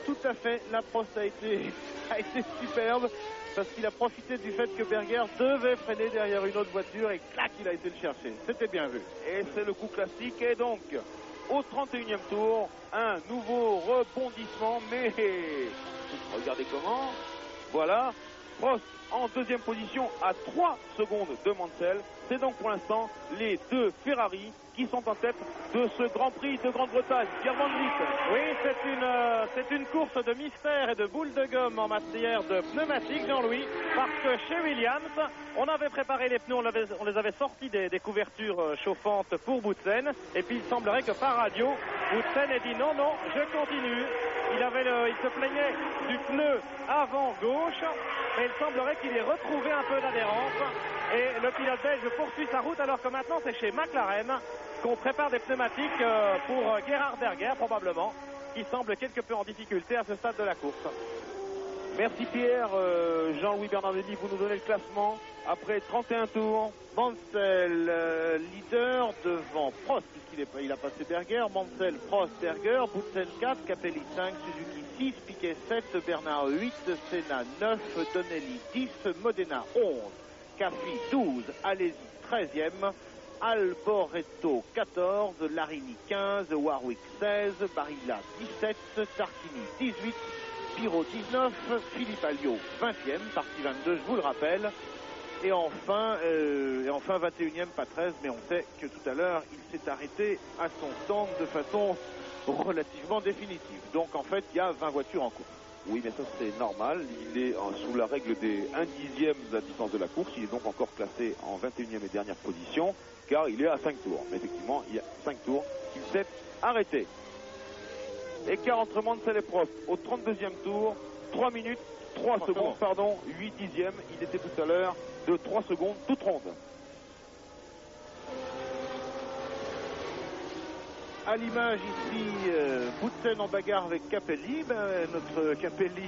tout à fait. La Prost a été superbe parce qu'il a profité du fait que Berger devait freiner derrière une autre voiture et clac, il a été le chercher. C'était bien vu. Et c'est le coup classique. Et donc, au 31e tour, un nouveau rebondissement. Mais regardez comment. Voilà. Prost en deuxième position à 3 secondes de Mansell. C'est donc pour l'instant les deux Ferrari qui sont en tête de ce Grand Prix de Grande-Bretagne. Pierre Van Vliet. Oui, c'est une course de mystère et de boule de gomme en matière de pneumatiques, Jean-Louis, parce que chez Williams, on avait préparé les pneus, on les avait sortis des couvertures chauffantes pour Boutsen, et puis il semblerait que par radio, Boutsen ait dit non, je continue. Il se plaignait du pneu avant gauche, mais il semblerait qu'il ait retrouvé un peu d'adhérence. Et le pilote belge poursuit sa route alors que maintenant c'est chez McLaren qu'on prépare des pneumatiques pour Gerhard Berger probablement, qui semble quelque peu en difficulté à ce stade de la course. Merci Pierre. Jean-Louis Bernardelli, vous nous donnez le classement après 31 tours. Mansell, leader devant Prost, puisqu'il a passé Berger. Mansell, Prost, Berger, Boutsen 4, Capelli 5, Suzuki 6, Piquet 7, Bernard 8, Senna 9, Donnelly 10, Modena 11, Caffi 12, Alesi 13e, Alboreto 14, Larini 15, Warwick 16, Barilla 17, Tarquini 18, Pirot 19, Philippe Alliot 20e, partie 22, je vous le rappelle. Et enfin 21e, pas 13, mais on sait que tout à l'heure, il s'est arrêté à son stand de façon relativement définitive. Donc en fait, il y a 20 voitures en course. Oui, mais ça c'est normal. Il est sous la règle des 1/10 de la distance de la course. Il est donc encore classé en 21e et dernière position, car il est à 5 tours. Mais effectivement, il y a 5 tours qu'il s'est arrêté. Écart entre Mansell et Prost au 32e tour, 3 minutes, 3 secondes, pardon, 8 dixièmes. Il était tout à l'heure de 3 secondes toute ronde. À l'image ici, Boutsen en bagarre avec Capelli, notre Capelli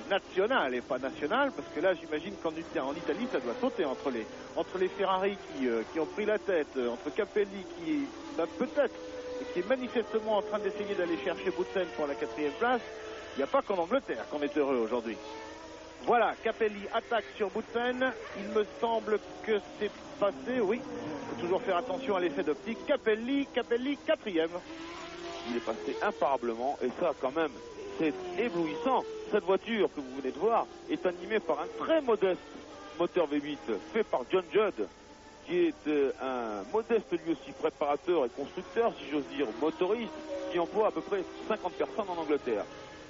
national et pas national, parce que là j'imagine qu'en Italie ça doit sauter entre les Ferrari qui ont pris la tête, entre Capelli qui peut-être et qui est manifestement en train d'essayer d'aller chercher Boutsen pour la 4e place. Il n'y a pas qu'en Angleterre qu'on est heureux aujourd'hui. Voilà, Capelli attaque sur Boutsen. Il me semble que c'est passé, oui. Il faut toujours faire attention à l'effet d'optique. Capelli 4e. Il est passé imparablement, et ça quand même, c'est éblouissant. Cette voiture que vous venez de voir est animée par un très modeste moteur V8 fait par John Judd, qui est un modeste lui aussi préparateur et constructeur, si j'ose dire, motoriste, qui emploie à peu près 50 personnes en Angleterre.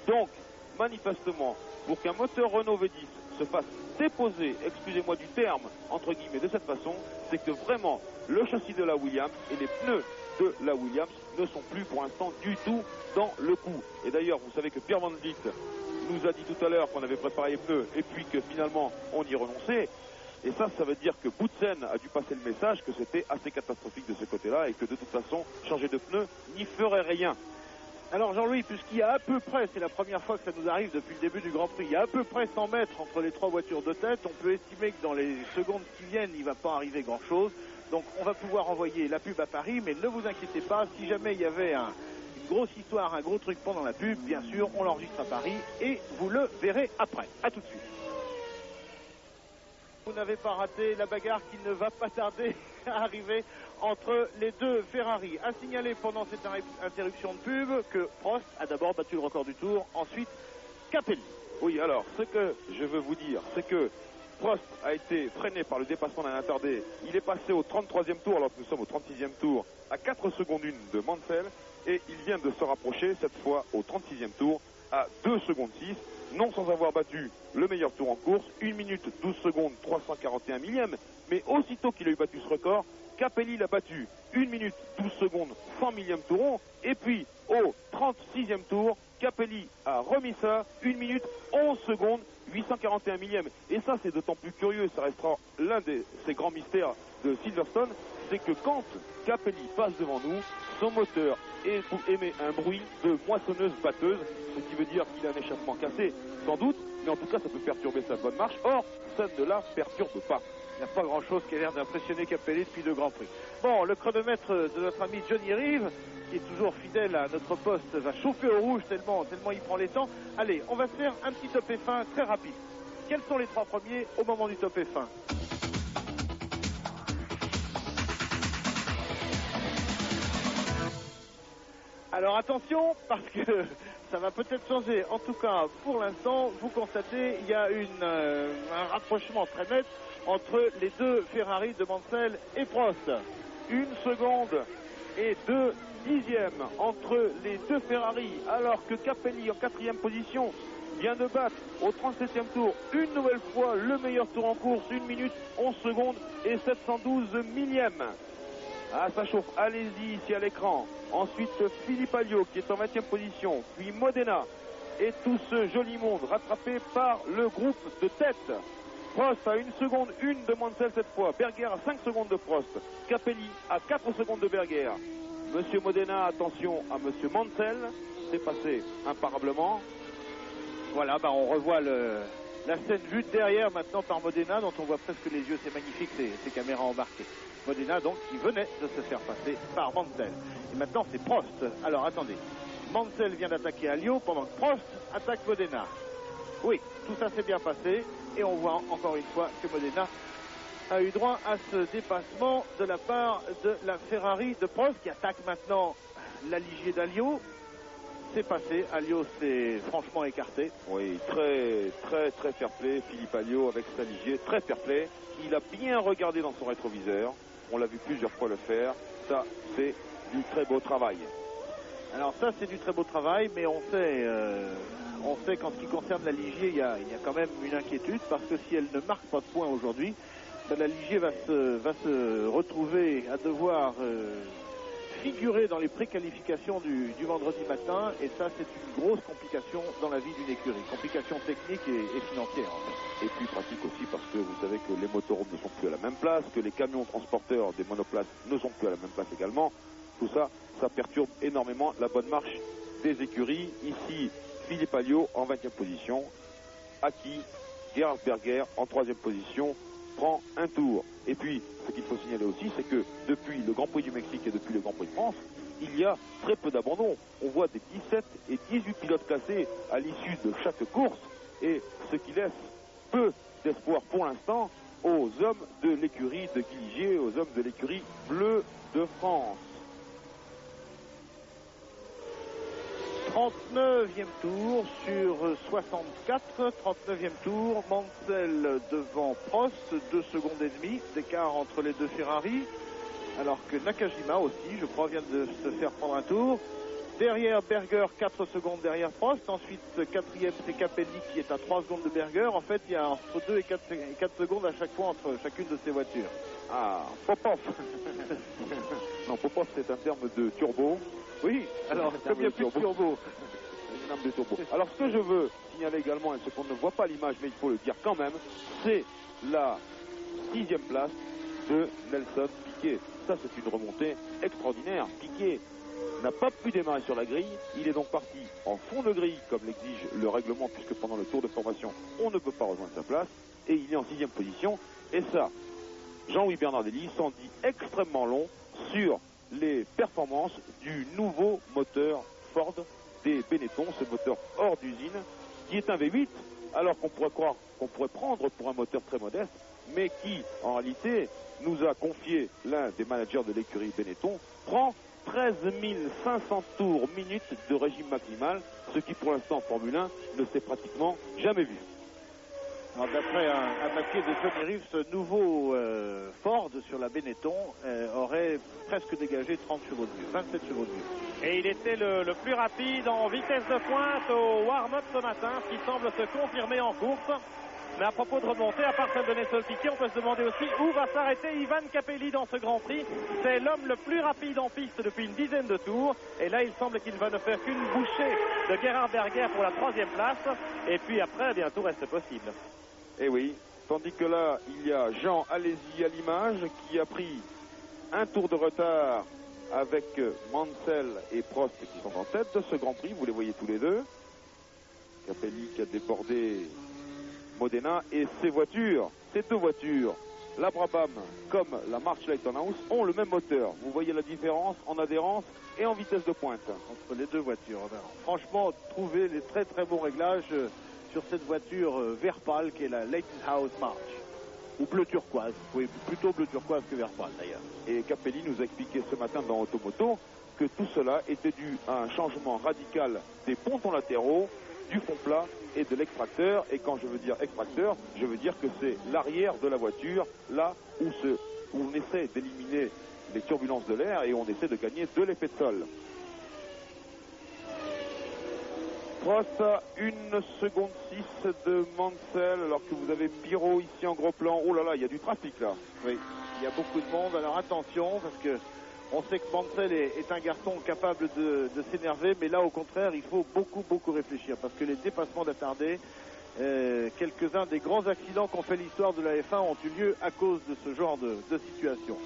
Donc, manifestement, pour qu'un moteur Renault V10 se fasse déposer, excusez-moi du terme, entre guillemets, de cette façon, c'est que vraiment, le châssis de la Williams et les pneus de la Williams ne sont plus pour l'instant du tout dans le coup. Et d'ailleurs, vous savez que Pierre Van Vliet nous a dit tout à l'heure qu'on avait préparé les pneus et puis que finalement, on y renonçait. Et ça veut dire que Boutsen a dû passer le message que c'était assez catastrophique de ce côté-là et que de toute façon, changer de pneus n'y ferait rien. Alors Jean-Louis, puisqu'il y a à peu près, c'est la première fois que ça nous arrive depuis le début du Grand Prix, il y a à peu près 100 mètres entre les 3 voitures de tête, on peut estimer que dans les secondes qui viennent, il ne va pas arriver grand-chose. Donc on va pouvoir envoyer la pub à Paris, mais ne vous inquiétez pas, si jamais il y avait une grosse histoire, un gros truc pendant la pub, bien sûr, on l'enregistre à Paris et vous le verrez après. À tout de suite. Vous n'avez pas raté la bagarre qui ne va pas tarder à arriver entre les deux Ferrari. A signaler pendant cette interruption de pub que Prost a d'abord battu le record du tour, ensuite Capelli. Oui, alors, ce que je veux vous dire, c'est que Prost a été freiné par le dépassement d'un attardé. Il est passé au 33e tour, alors que nous sommes au 36e tour, à 4 secondes 1 de Mansell, et il vient de se rapprocher, cette fois au 36e tour, à 2 secondes 6, non sans avoir battu le meilleur tour en course, 1 minute 12 secondes 341 millièmes, mais aussitôt qu'il a eu battu ce record, Capelli l'a battu 1 minute 12 secondes 100 millièmes tour rond, et puis au 36e tour, Capelli a remis ça 1 minute 11 secondes 841 millièmes. Et ça c'est d'autant plus curieux, ça restera l'un de ces grands mystères de Silverstone, c'est que quand Capelli passe devant nous, son moteur émet un bruit de moissonneuse-batteuse, ce qui veut dire qu'il a un échappement cassé, sans doute, mais en tout cas ça peut perturber sa bonne marche. Or, ça ne la perturbe pas. Il n'y a pas grand-chose qui a l'air d'impressionner Capelli depuis 2 Grands Prix. Bon, le chronomètre de notre ami Johnny Reeve, qui est toujours fidèle à notre poste, va chauffer au rouge tellement il prend les temps. Allez, on va se faire un petit top F1 très rapide. Quels sont les 3 premiers au moment du top F1? Alors attention, parce que ça va peut-être changer. En tout cas, pour l'instant, vous constatez, il y a un rapprochement très net entre les 2 Ferrari de Mansell et Prost. 1 seconde et 2 dixièmes entre les 2 Ferrari, alors que Capelli en 4e position vient de battre au 37e tour une nouvelle fois le meilleur tour en course, 1 minute 11 secondes et 712 millièmes. Ah, ça chauffe, allez-y ici à l'écran. Ensuite Philippe Alliot qui est en 20e position, puis Modena et tout ce joli monde rattrapé par le groupe de tête. Prost à 1 seconde 1 de Mansell cette fois, Berger à 5 secondes de Prost, Capelli à 4 secondes de Berger. Monsieur Modena, attention à Monsieur Mansell, c'est passé imparablement. Voilà, on revoit la scène vue derrière maintenant par Modena, dont on voit presque les yeux, c'est magnifique ces caméras embarquées. Modena donc qui venait de se faire passer par Mansell. Et maintenant c'est Prost. Alors attendez, Mansell vient d'attaquer Alliot pendant que Prost attaque Modena. Oui, tout ça s'est bien passé et on voit encore une fois que Modena a eu droit à ce dépassement de la part de la Ferrari de Prost qui attaque maintenant la Ligier d'Alliot. C'est passé, Alliot s'est franchement écarté. Oui, très fair play, Philippe Alliot avec sa Ligier, très fair play. Il a bien regardé dans son rétroviseur, on l'a vu plusieurs fois le faire, ça c'est du très beau travail. Alors ça c'est du très beau travail, mais on sait qu'en ce qui concerne la Ligier, il y a quand même une inquiétude, parce que si elle ne marque pas de points aujourd'hui, la Ligier va se retrouver à devoir figurer dans les préqualifications du vendredi matin, et ça c'est une grosse complication dans la vie d'une écurie, complication technique et financière en fait. Et puis pratique aussi parce que vous savez que les motorhomes ne sont plus à la même place, que les camions transporteurs des monoplaces ne sont plus à la même place également. Tout ça, ça perturbe énormément la bonne marche des écuries. Ici, Philippe Alliot en 20e position, Aki, Gerhard Berger en 3e position, prend un tour. Et puis, ce qu'il faut signaler aussi, c'est que depuis le Grand Prix du Mexique et depuis le Grand Prix de France, il y a très peu d'abandon. On voit des 17 et 18 pilotes classés à l'issue de chaque course, et ce qui laisse peu d'espoir pour l'instant aux hommes de l'écurie de Guy Ligier, aux hommes de l'écurie bleue de France. 39e tour sur 64, 39e tour, Mansell devant Prost, 2 secondes et demie d'écart entre les 2 Ferrari, alors que Nakajima aussi, je crois, vient de se faire prendre un tour. Derrière Berger, 4 secondes derrière Prost. Ensuite, 4e, c'est Capelli qui est à 3 secondes de Berger. En fait, il y a entre 2 et 4 secondes à chaque fois entre chacune de ces voitures. Ah, Popov. Non, Popov, c'est un terme de turbo. Oui, alors, comme il n'y a plus de turbo. De turbo. Alors, ce que je veux signaler également, et ce qu'on ne voit pas à l'image, mais il faut le dire quand même, c'est la 6e place de Nelson Piquet. Ça, c'est une remontée extraordinaire. Piquet n'a pas pu démarrer sur la grille. Il est donc parti en fond de grille, comme l'exige le règlement, puisque pendant le tour de formation, on ne peut pas rejoindre sa place. Et il est en 6e position. Et ça, Jean-Louis Bernardelli s'en dit extrêmement long sur les performances du nouveau moteur Ford des Benetton, ce moteur hors d'usine, qui est un V8, alors qu'on pourrait croire qu'on pourrait prendre pour un moteur très modeste, mais qui, en réalité, nous a confié l'un des managers de l'écurie Benetton, prend 13 500 tours minutes de régime maximal, ce qui pour l'instant en Formule 1 ne s'est pratiquement jamais vu. Alors, d'après un papier de Johnny Reeve, ce nouveau Ford sur la Benetton aurait presque dégagé 30 chevaux de mieux, 27 chevaux de mieux. Et il était le plus rapide en vitesse de pointe au warm-up ce matin, ce qui semble se confirmer en course. Mais à propos de remontée, à part celle de Nelson Piquet, on peut se demander aussi où va s'arrêter Ivan Capelli dans ce Grand Prix. C'est l'homme le plus rapide en piste depuis une dizaine de tours. Et là, il semble qu'il va ne faire qu'une bouchée de Gerhard Berger pour la 3e place. Et puis après, bien, tout reste possible. Eh oui, tandis que là, il y a Jean Alesi à l'image qui a pris un tour de retard avec Mansell et Prost qui sont en tête de ce Grand Prix. Vous les voyez tous les deux. Capelli qui a débordé Modena et ces voitures, ces 2 voitures la Brabham comme la March Lightenhaus ont le même moteur. Vous voyez la différence en adhérence et en vitesse de pointe entre les deux voitures. Franchement, trouver les très très bons réglages sur cette voiture vert pâle qui est la Lightenhaus March. Ou bleu turquoise, oui, plutôt bleu turquoise que vert pâle d'ailleurs. Et Capelli nous a expliqué ce matin dans Automoto que tout cela était dû à un changement radical des pontons latéraux, du fond plat et de l'extracteur. Et quand je veux dire extracteur, je veux dire que c'est l'arrière de la voiture, là où on essaie d'éliminer les turbulences de l'air et on essaie de gagner de l'effet de sol. Prost, 1 seconde 6 de Mansell, alors que vous avez Pirot ici en gros plan. Oh là là, il y a du trafic là. Oui, il y a beaucoup de monde, alors attention, parce que on sait que Mansell est un garçon capable de s'énerver, mais là au contraire, il faut beaucoup réfléchir, parce que les dépassements d'attardés, quelques-uns des grands accidents qu'ont fait l'histoire de la F1 ont eu lieu à cause de ce genre de situation.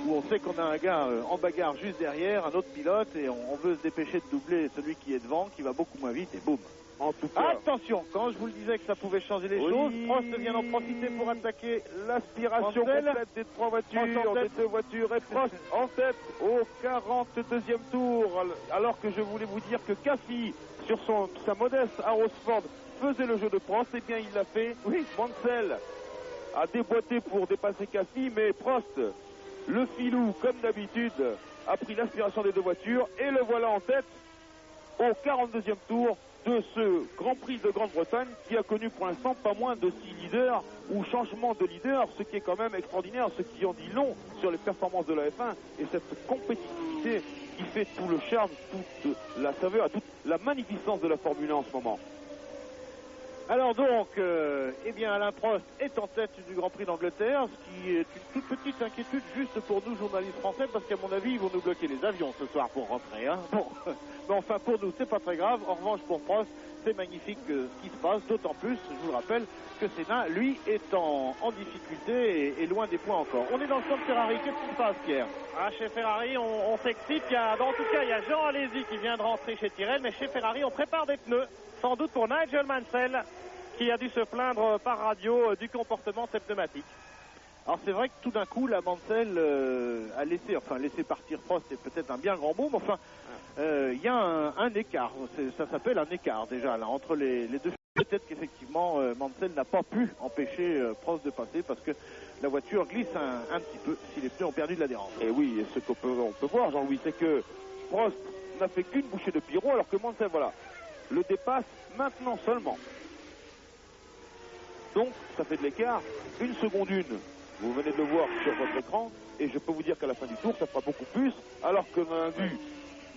Où on sait qu'on a un gars en bagarre juste derrière, un autre pilote, et on veut se dépêcher de doubler celui qui est devant, qui va beaucoup moins vite, et boum. En tout cas, attention, quand je vous le disais que ça pouvait changer les choses, Prost vient d'en profiter pour attaquer l'aspiration complète des trois voitures, des deux voitures, et Prost en tête au 42e tour, alors que je voulais vous dire que Cassie, sur sa modeste Arrowsford, faisait le jeu de Prost, et bien il l'a fait. Oui, Mansell a déboîté pour dépasser Cassie, mais Prost, le filou, comme d'habitude, a pris l'aspiration des deux voitures, et le voilà en tête au 42e tour de ce Grand Prix de Grande-Bretagne qui a connu pour l'instant pas moins de 6 leaders ou changements de leader, ce qui est quand même extraordinaire, ce qui en dit long sur les performances de la F1 et cette compétitivité qui fait tout le charme, toute la saveur, toute la magnificence de la Formule 1 en ce moment. Alors donc, eh bien Alain Prost est en tête du Grand Prix d'Angleterre, ce qui est une toute petite inquiétude juste pour nous journalistes français, parce qu'à mon avis ils vont nous bloquer les avions ce soir pour rentrer. Hein. Bon, mais enfin pour nous c'est pas très grave. En revanche pour Prost c'est magnifique ce qui se passe, d'autant plus, je vous le rappelle, que Senna lui est en difficulté et loin des points encore. On est dans le centre Ferrari, qu'est-ce qui se passe Pierre? Chez Ferrari on s'excite, en tout cas il y a Jean Alesi qui vient de rentrer chez Tyrrell, mais chez Ferrari on prépare des pneus. Sans doute pour Nigel Mansell, qui a dû se plaindre par radio du comportement de ses pneumatiques. Alors c'est vrai que tout d'un coup, la Mansell a laissé partir Prost, c'est peut-être un bien grand mot, mais enfin, il y a un écart, ça s'appelle un écart déjà, là, entre les deux. Peut-être qu'effectivement, Mansell n'a pas pu empêcher Prost de passer, parce que la voiture glisse un petit peu si les pneus ont perdu de l'adhérence. Et oui, et ce qu'on peut voir, Jean-Louis, c'est que Prost n'a fait qu'une bouchée de Pirot, alors que Mansell, voilà, le dépasse maintenant seulement. Donc ça fait de l'écart, 1 seconde 1, vous venez de le voir sur votre écran, et je peux vous dire qu'à la fin du tour ça fera beaucoup plus, alors que l'on a vu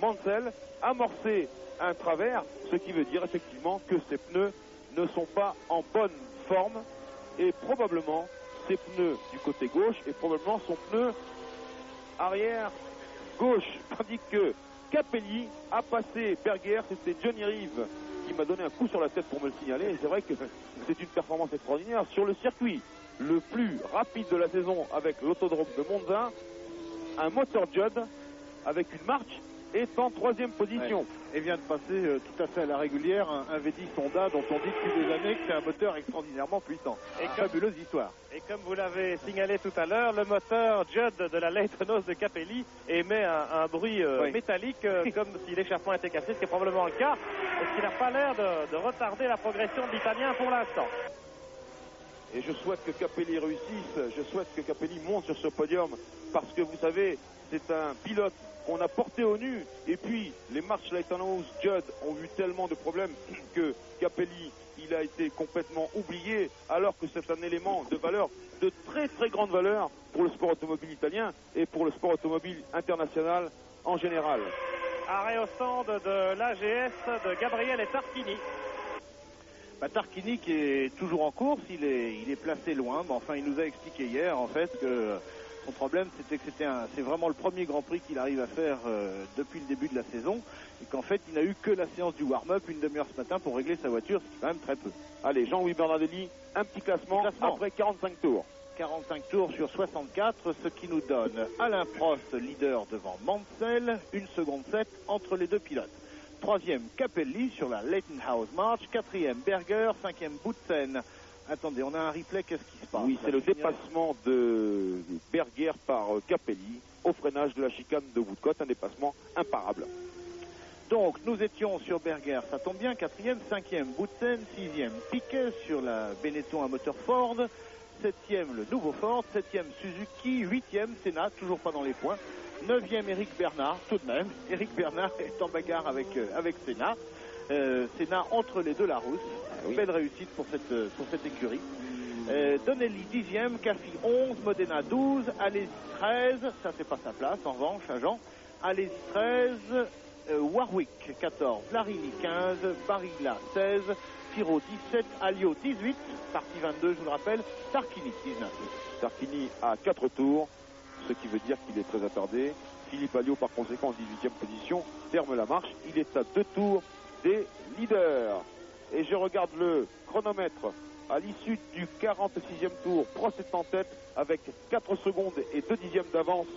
Mansell amorcer un travers, ce qui veut dire effectivement que ses pneus ne sont pas en bonne forme, et probablement ses pneus du côté gauche, et probablement son pneu arrière gauche, tandis que Capelli a passé Berger, c'était Johnny Reeve qui m'a donné un coup sur la tête pour me le signaler, et c'est vrai que c'est une performance extraordinaire sur le circuit le plus rapide de la saison avec l'autodrome de Monza. Un moteur Judd avec une marche est en 3e position. Ouais. Et vient de passer tout à fait à la régulière un V10 Honda dont on dit depuis des années que c'est un moteur extraordinairement puissant. Et fabuleuse histoire. Et comme vous l'avez signalé tout à l'heure, le moteur Judd de la Lightenhaus de Capelli émet un bruit métallique comme si l'échappement était cassé, ce qui est probablement le cas, et ce qui n'a pas l'air de retarder la progression de l'Italien pour l'instant. Et je souhaite que Capelli réussisse, je souhaite que Capelli monte sur ce podium, parce que vous savez, c'est un pilote qu'on a porté au nu, et puis les March Lightenhaus Judd ont eu tellement de problèmes que Capelli, il a été complètement oublié, alors que c'est un élément de valeur, de très très grande valeur pour le sport automobile italien et pour le sport automobile international en général. Arrêt au stand de l'AGS de Gabriel et Tarquini. Tarquini qui est toujours en course, il est placé loin, mais enfin il nous a expliqué hier en fait que son problème c'était que c'est vraiment le premier Grand Prix qu'il arrive à faire depuis le début de la saison, et qu'en fait il n'a eu que la séance du warm-up, une demi-heure ce matin pour régler sa voiture, ce qui est quand même très peu. Allez, Jean-Louis Bernardelli, un petit classement après 45 tours. 45 tours sur 64, ce qui nous donne Alain Prost leader devant Mansell, 1 seconde 7 entre les deux pilotes. 3e Capelli sur la Lightenhaus March, 4e Berger, 5e Boutsen Attendez, on a un replay, qu'est-ce qui se passe? Oui, c'est le dépassement de Berger par Capelli au freinage de la chicane de Woodcote, un dépassement imparable. Donc, nous étions sur Berger, ça tombe bien, 4e, 5e, Boutsen, 6e, Piquet sur la Benetton à moteur Ford, 7e, le nouveau Ford, 7e, Suzuki, 8e, Senna, toujours pas dans les points, 9e, Eric Bernard, tout de même, Eric Bernard est en bagarre avec Senna, Senna entre les deux Larousse, belle réussite pour cette écurie. Donnelly 10e, Caffi 11, Modena 12, Alesi 13, ça c'est pas sa place en revanche, à Jean, Alesi 13, Warwick 14, Larini 15, Barilla 16, Firo 17, Alliot 18, partie 22 je vous le rappelle, Tarquini 19. Tarquini à 4 tours, ce qui veut dire qu'il est très attardé. Philippe Alliot par conséquent en 18e position ferme la marche, il est à 2 tours des leaders. Et je regarde le chronomètre à l'issue du 46e tour, Prost est en tête avec 4 secondes et 2 dixièmes d'avance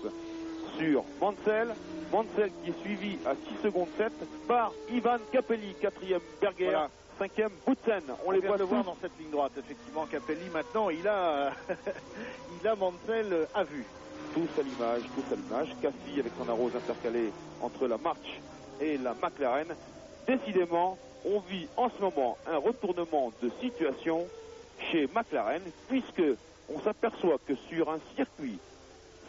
sur Mansell. Mansell qui est suivi à 6 secondes 7 par Ivan Capelli, 4e Berger, voilà. 5e Boutsen. On les voit le voir dans cette ligne droite, effectivement. Capelli maintenant, il a Mansell à vue. Tous à l'image. Caffi avec son arrose intercalée entre la March et la McLaren. Décidément, on vit en ce moment un retournement de situation chez McLaren, puisque on s'aperçoit que sur un circuit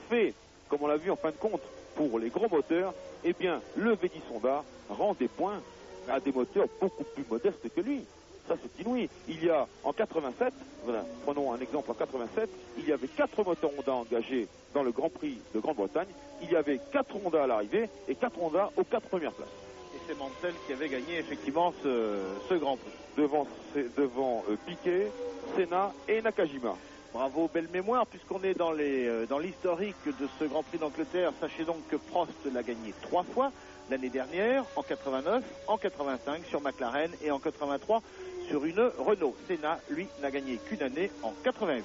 fait, comme on l'a vu en fin de compte, pour les gros moteurs, eh bien, le V10 Honda rend des points à des moteurs beaucoup plus modestes que lui. Ça, c'est inouï. Il y a, en 87, voilà, prenons un exemple, en 87, il y avait 4 moteurs Honda engagés dans le Grand Prix de Grande-Bretagne. Il y avait 4 Honda à l'arrivée et 4 Honda aux 4 premières places. Et c'est Mansell qui avait gagné effectivement ce Grand Prix. Devant Piquet, Senna et Nakajima. Bravo, belle mémoire, puisqu'on est dans l'historique de ce Grand Prix d'Angleterre. Sachez donc que Prost l'a gagné 3 fois l'année dernière, en 89, en 85 sur McLaren et en 83 sur une Renault. Senna, lui, n'a gagné qu'une année en 88.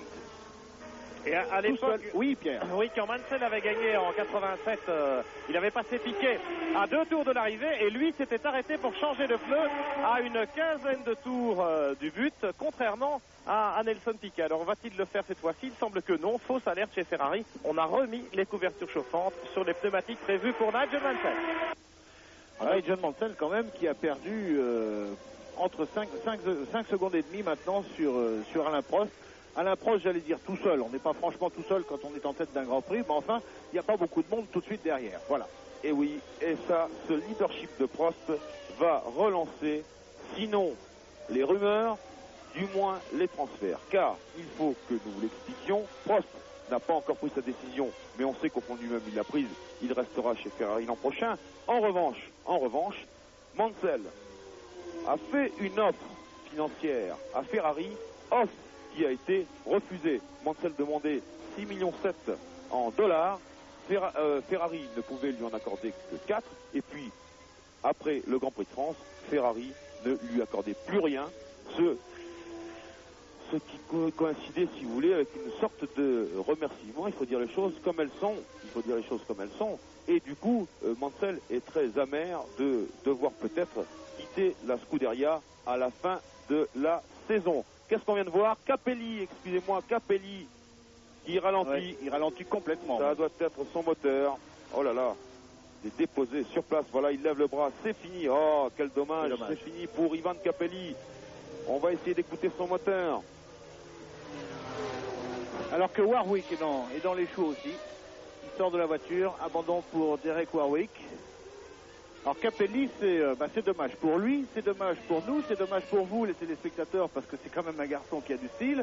Et à l'époque, oui Pierre. Oui, quand Mansell avait gagné en 87, il avait passé Piquet à 2 tours de l'arrivée et lui s'était arrêté pour changer de pneu à une quinzaine de tours du but, contrairement à Nelson Piquet. Alors va-t-il le faire cette fois-ci? Il semble que non. Fausse alerte chez Ferrari. On a remis les couvertures chauffantes sur les pneumatiques prévues pour Nigel Mansell. Nigel Mansell quand même qui a perdu entre 5 secondes et demie maintenant sur Alain Prost. Alain Prost, j'allais dire tout seul. On n'est pas franchement tout seul quand on est en tête d'un Grand Prix, mais enfin, il n'y a pas beaucoup de monde tout de suite derrière. Voilà. Et oui, et ça, ce leadership de Prost va relancer, sinon les rumeurs, du moins les transferts. Car, il faut que nous l'expliquions, Prost n'a pas encore pris sa décision, mais on sait qu'au fond de lui-même, il l'a prise. Il restera chez Ferrari l'an prochain. En revanche, Mansell a fait une offre financière à Ferrari, offre qui a été refusée. Mansell demandait 6,7 millions en dollars. Ferrari ne pouvait lui en accorder que 4. Et puis, après le Grand Prix de France, Ferrari ne lui accordait plus rien. Ce qui coïncidait, si vous voulez, avec une sorte de remerciement. Il faut dire les choses comme elles sont. Et du coup, Mansell est très amer de devoir peut-être quitter la Scuderia à la fin de la saison. Qu'est-ce qu'on vient de voir? Capelli, qui ralentit. Ouais, il ralentit complètement. Ça doit être son moteur. Oh là là, il est déposé sur place. Voilà, il lève le bras. C'est fini. Oh, quel dommage. C'est fini pour Ivan Capelli. On va essayer d'écouter son moteur. Alors que Warwick est dans les choux aussi. Il sort de la voiture. Abandon pour Derek Warwick. Alors Capelli, c'est dommage pour lui, c'est dommage pour nous, c'est dommage pour vous les téléspectateurs parce que c'est quand même un garçon qui a du style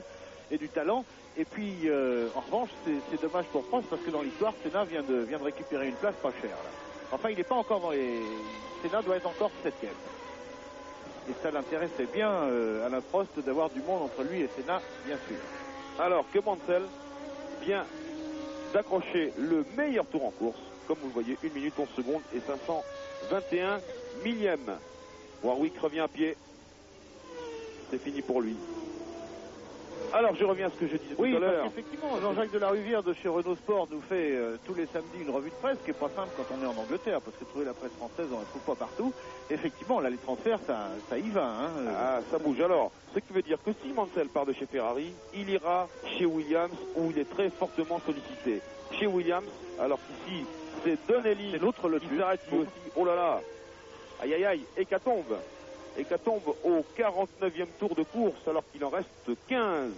et du talent. Et puis en revanche, c'est dommage pour Prost parce que dans l'histoire, Senna vient de récupérer une place pas chère. Là. Enfin, il n'est pas encore dans les... Senna doit être encore 7e. Et ça l'intéressait bien Alain Prost d'avoir du monde entre lui et Senna, bien sûr. Alors que Mansell vient d'accrocher le meilleur tour en course. Comme vous le voyez, 1 minute 11 secondes et 521 millièmes. Warwick revient à pied. C'est fini pour lui. Alors, je reviens à ce que je disais tout à l'heure. Effectivement, Jean-Jacques Delaruvière de chez Renault Sport nous fait tous les samedis une revue de presse, qui n'est pas simple quand on est en Angleterre, parce que trouver la presse française, on ne la trouve pas partout. Effectivement, là, les transferts, ça y va. Hein. Ah, ça bouge. Alors, ce qui veut dire que si Mansell part de chez Ferrari, il ira chez Williams, où il est très fortement sollicité. Chez Williams, alors qu'ici, c'est Donnelly, c'est l'autre le qui s'arrête lui aussi. Oh là là, aïe aïe aïe, hécatombe au 49e tour de course alors qu'il en reste 15.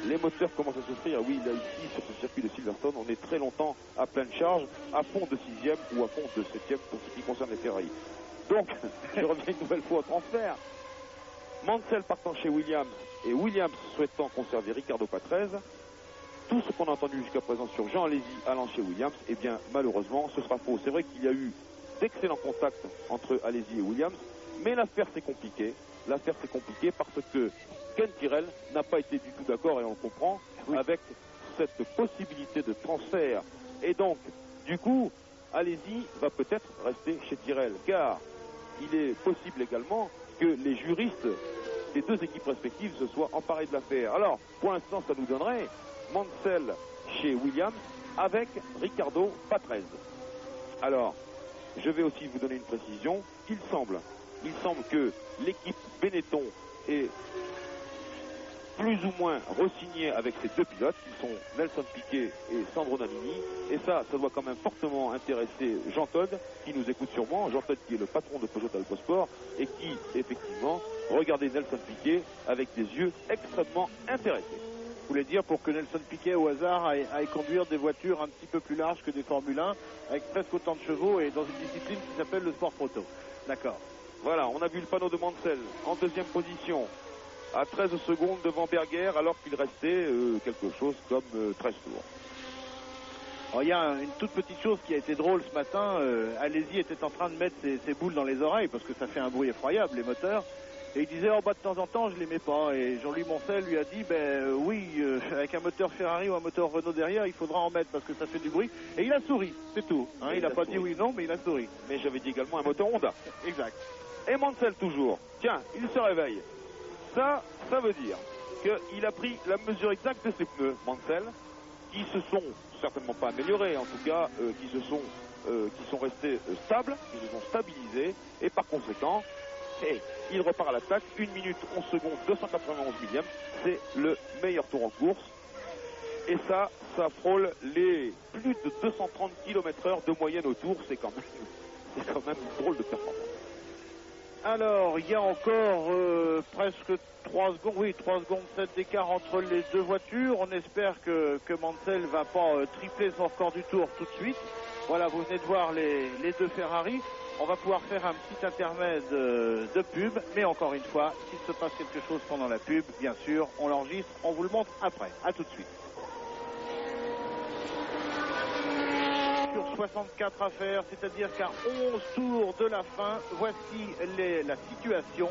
Les moteurs commencent à souffrir. Oui, là ici sur ce circuit de Silverstone, on est très longtemps à pleine charge, à fond de 6e ou à fond de 7e pour ce qui concerne les Ferrari. Donc, je reviens une nouvelle fois au transfert. Mansell partant chez Williams et Williams souhaitant conserver Riccardo Patrese. Tout ce qu'on a entendu jusqu'à présent sur Jean Alesi allant chez Williams, eh bien malheureusement ce sera faux. C'est vrai qu'il y a eu d'excellents contacts entre Alesi et Williams, mais l'affaire c'est compliqué. L'affaire c'est compliqué parce que Ken Tyrrell n'a pas été du tout d'accord, et on le comprend, avec cette possibilité de transfert. Et donc, du coup, Alesi va peut-être rester chez Tyrrell, car il est possible également que les juristes des deux équipes respectives se soient emparés de l'affaire. Alors, pour l'instant, ça nous donnerait Mansell chez Williams avec Riccardo Patrese. Alors, je vais aussi vous donner une précision. Il semble que l'équipe Benetton est plus ou moins re-signée avec ces deux pilotes, qui sont Nelson Piquet et Sandro Nannini. Et ça doit quand même fortement intéresser Jean Todt, qui nous écoute sûrement. Jean Todt qui est le patron de Peugeot Alpha-Sport et qui, effectivement, regardait Nelson Piquet avec des yeux extrêmement intéressés. Vous voulez dire pour que Nelson Piquet au hasard aille conduire des voitures un petit peu plus larges que des Formule 1 avec presque autant de chevaux et dans une discipline qui s'appelle le sport moto. D'accord. Voilà, on a vu le panneau de Mansell en deuxième position à 13 secondes devant Berger alors qu'il restait quelque chose comme 13 tours. Alors, il y a une toute petite chose qui a été drôle ce matin. Alesi était en train de mettre ses boules dans les oreilles parce que ça fait un bruit effroyable les moteurs. Et il disait, de temps en temps, je les mets pas. Et Jean-Louis Moncel lui a dit, oui, avec un moteur Ferrari ou un moteur Renault derrière, il faudra en mettre parce que ça fait du bruit. Et il a souri, c'est tout. Hein, il n'a pas dit oui, non, mais il a souri. Mais j'avais dit également un moteur Honda. Exact. Et Mansell toujours. Tiens, il se réveille. Ça veut dire qu'il a pris la mesure exacte de ses pneus, Mansell, qui se sont certainement pas améliorés, en tout cas, qui sont restés stables, qui se sont stabilisés, et par conséquent, il repart à l'attaque, 1 minute 11 secondes, 291 millièmes, c'est le meilleur tour en course. Et ça frôle les plus de 230 km/h de moyenne au tour, c'est quand même une drôle de performance. Alors, il y a encore presque 3 secondes 7 d'écart entre les deux voitures. On espère que Mansell va pas tripler son record du tour tout de suite. Voilà, vous venez de voir les deux Ferrari. On va pouvoir faire un petit intermède de pub, mais encore une fois, s'il se passe quelque chose pendant la pub, bien sûr, on l'enregistre, on vous le montre après. À tout de suite. Sur 64 à faire, c'est-à-dire qu'à 11 tours de la fin, voici la situation.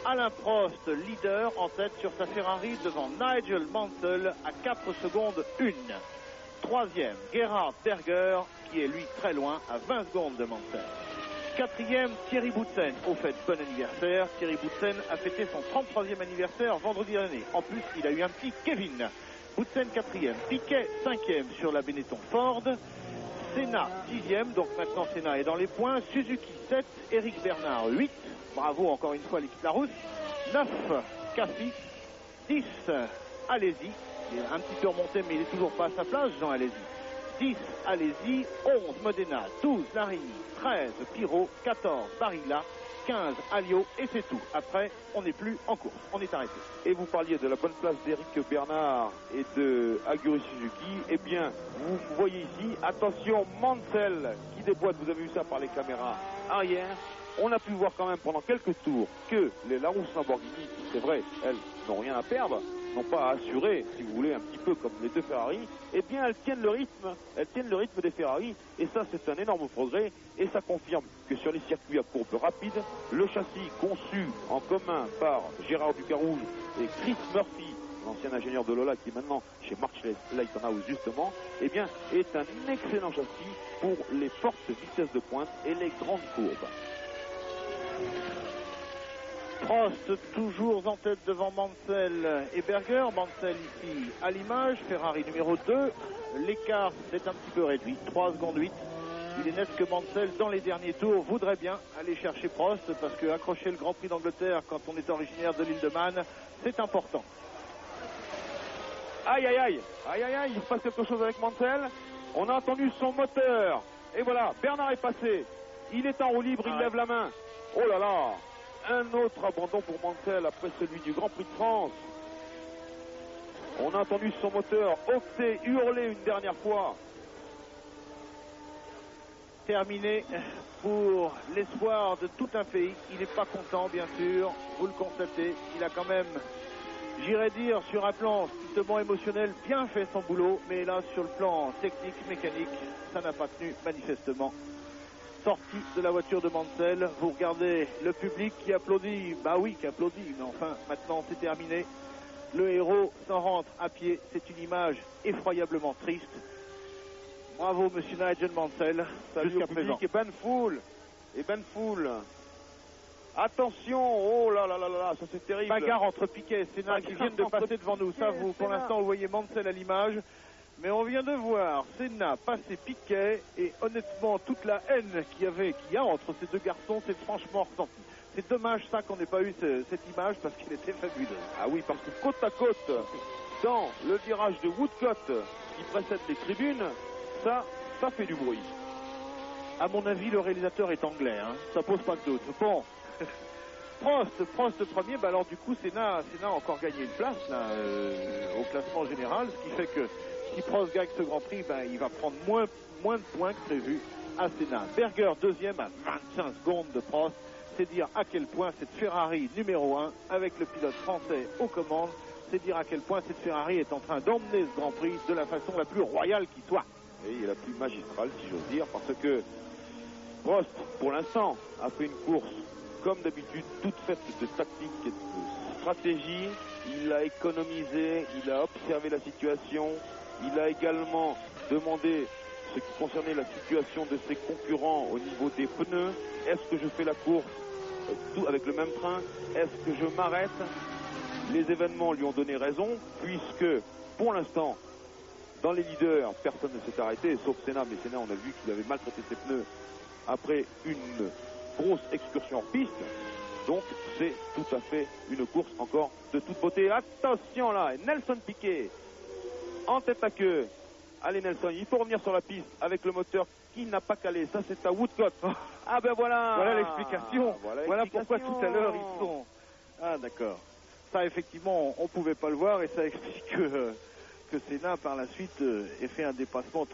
Alain Prost, leader, en tête sur sa Ferrari devant Nigel Mansell à 4 secondes 1. Troisième, Gerhard Berger, qui est lui très loin, à 20 secondes de Mansell. Quatrième, Thierry Boutsen. Au fait, bon anniversaire. Thierry Boutsen a fêté son 33e anniversaire vendredi dernier. En plus, il a eu un petit Kevin. Boutsen 4e, Piquet 5e sur la Benetton Ford. Senna 6e, donc maintenant Senna est dans les points. Suzuki 7, Eric Bernard 8. Bravo encore une fois l'équipe Larousse. 9, Cassis. 10, Alesi. Il est un petit peu remonté, mais il est toujours pas à sa place, Jean Alesi. 10, Alesi. 11, Modena. 12, Larini. 13, Pirot. 14, Barilla. 15, Alliot. Et c'est tout. Après, on n'est plus en course. On est arrêté. Et vous parliez de la bonne place d'Eric Bernard et de Aguri Suzuki. Eh bien, vous voyez ici, attention, Mansell qui déboîte. Vous avez vu ça par les caméras arrière. On a pu voir quand même pendant quelques tours que les Larousse Lamborghini, c'est vrai, elles n'ont rien à perdre, n'ont pas à assurer, si vous voulez, un petit peu comme les deux Ferrari, eh bien elles tiennent le rythme des Ferrari, et ça c'est un énorme progrès, et ça confirme que sur les circuits à courbe rapide, le châssis conçu en commun par Gérard Ducarouge et Chris Murphy, l'ancien ingénieur de Lola qui est maintenant chez March Lighthouse justement, eh bien est un excellent châssis pour les fortes vitesses de pointe et les grandes courbes. Prost toujours en tête devant Mansell et Berger. Mansell ici à l'image, Ferrari numéro 2. L'écart est un petit peu réduit, 3 secondes 8. Il est net que Mansell, dans les derniers tours, voudrait bien aller chercher Prost, parce que accrocher le Grand Prix d'Angleterre quand on est originaire de l'île de Man, c'est important. Aïe, aïe, aïe, aïe, aïe, aïe, il se passe quelque chose avec Mansell. On a entendu son moteur. Et voilà, Bernard est passé. Il est en roue libre, il lève la main. Oh là là, un autre abandon pour Mansell après celui du Grand Prix de France. On a entendu son moteur opter, hurler une dernière fois. Terminé pour l'espoir de tout un pays. Il n'est pas content, bien sûr, vous le constatez. Il a quand même, j'irais dire, sur un plan strictement émotionnel, bien fait son boulot, mais là, sur le plan technique, mécanique, ça n'a pas tenu, manifestement. Sorti de la voiture de Mansell, vous regardez le public qui applaudit, bah oui, qui applaudit, mais enfin, maintenant, c'est terminé. Le héros s'en rentre à pied, c'est une image effroyablement triste. Bravo, monsieur Nigel Mansell. Salut au public et Ben Fool. Attention, oh là là là là, ça c'est terrible. Bagarre entre Piquet et Senna qui viennent de passer devant nous. Ça, vous, pour l'instant, vous voyez Mansell à l'image. Mais on vient de voir Senna passer Piquet et honnêtement, toute la haine qu'il y a entre ces deux garçons, c'est franchement ressenti. C'est dommage ça qu'on n'ait pas eu cette image parce qu'il était fabuleux. Ah oui, parce que côte à côte, dans le virage de Woodcote qui précède les tribunes, ça fait du bruit. À mon avis, le réalisateur est anglais, hein. Ça pose pas de doute. Bon, Prost premier, bah alors du coup, Senna a encore gagné une place là, au classement général, ce qui fait que si Prost gagne ce Grand Prix, bah, il va prendre moins de points que prévu à Senna. Berger deuxième à 25 secondes de Prost. C'est dire à quel point cette Ferrari numéro 1, avec le pilote français aux commandes, c'est dire à quel point cette Ferrari est en train d'emmener ce Grand Prix de la façon la plus royale qui soit. Et la plus magistrale, si j'ose dire, parce que Prost, pour l'instant, a fait une course, comme d'habitude, toute faite de tactique et de stratégie. Il a économisé, il a observé la situation, il a également demandé ce qui concernait la situation de ses concurrents au niveau des pneus. Est-ce que je fais la course tout avec le même train? Est-ce que je m'arrête? Les événements lui ont donné raison, puisque, pour l'instant, dans les leaders, personne ne s'est arrêté, sauf Senna. Mais Senna, on a vu qu'il avait maltraité ses pneus après une grosse excursion en piste. Donc, c'est tout à fait une course encore de toute beauté. Attention là, Nelson Piquet en tête à queue. Allez Nelson, il faut revenir sur la piste avec le moteur qui n'a pas calé. Ça, c'est à Woodcote. Ah ben voilà. Voilà l'explication. Voilà pourquoi tout à l'heure ils sont... Ah d'accord. Ça, effectivement, on ne pouvait pas le voir et ça explique que Senna, par la suite, ait fait un dépassement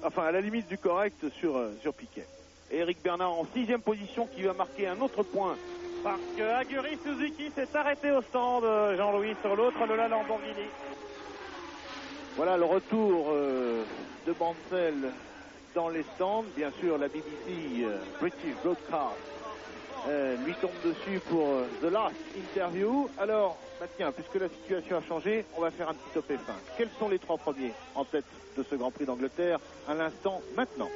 enfin, à la limite du correct sur Piquet. Et Eric Bernard en 6e position qui va marquer un autre point. Parce que Aguri Suzuki s'est arrêté au stand, Jean-Louis, sur l'autre, le Lamborghini. Voilà le retour de Mansell dans les stands. Bien sûr, la BBC British Broadcast lui tombe dessus pour The Last Interview. Alors, bah tiens, puisque la situation a changé, on va faire un petit top F1. Quels sont les 3 premiers en tête de ce Grand Prix d'Angleterre à l'instant maintenant?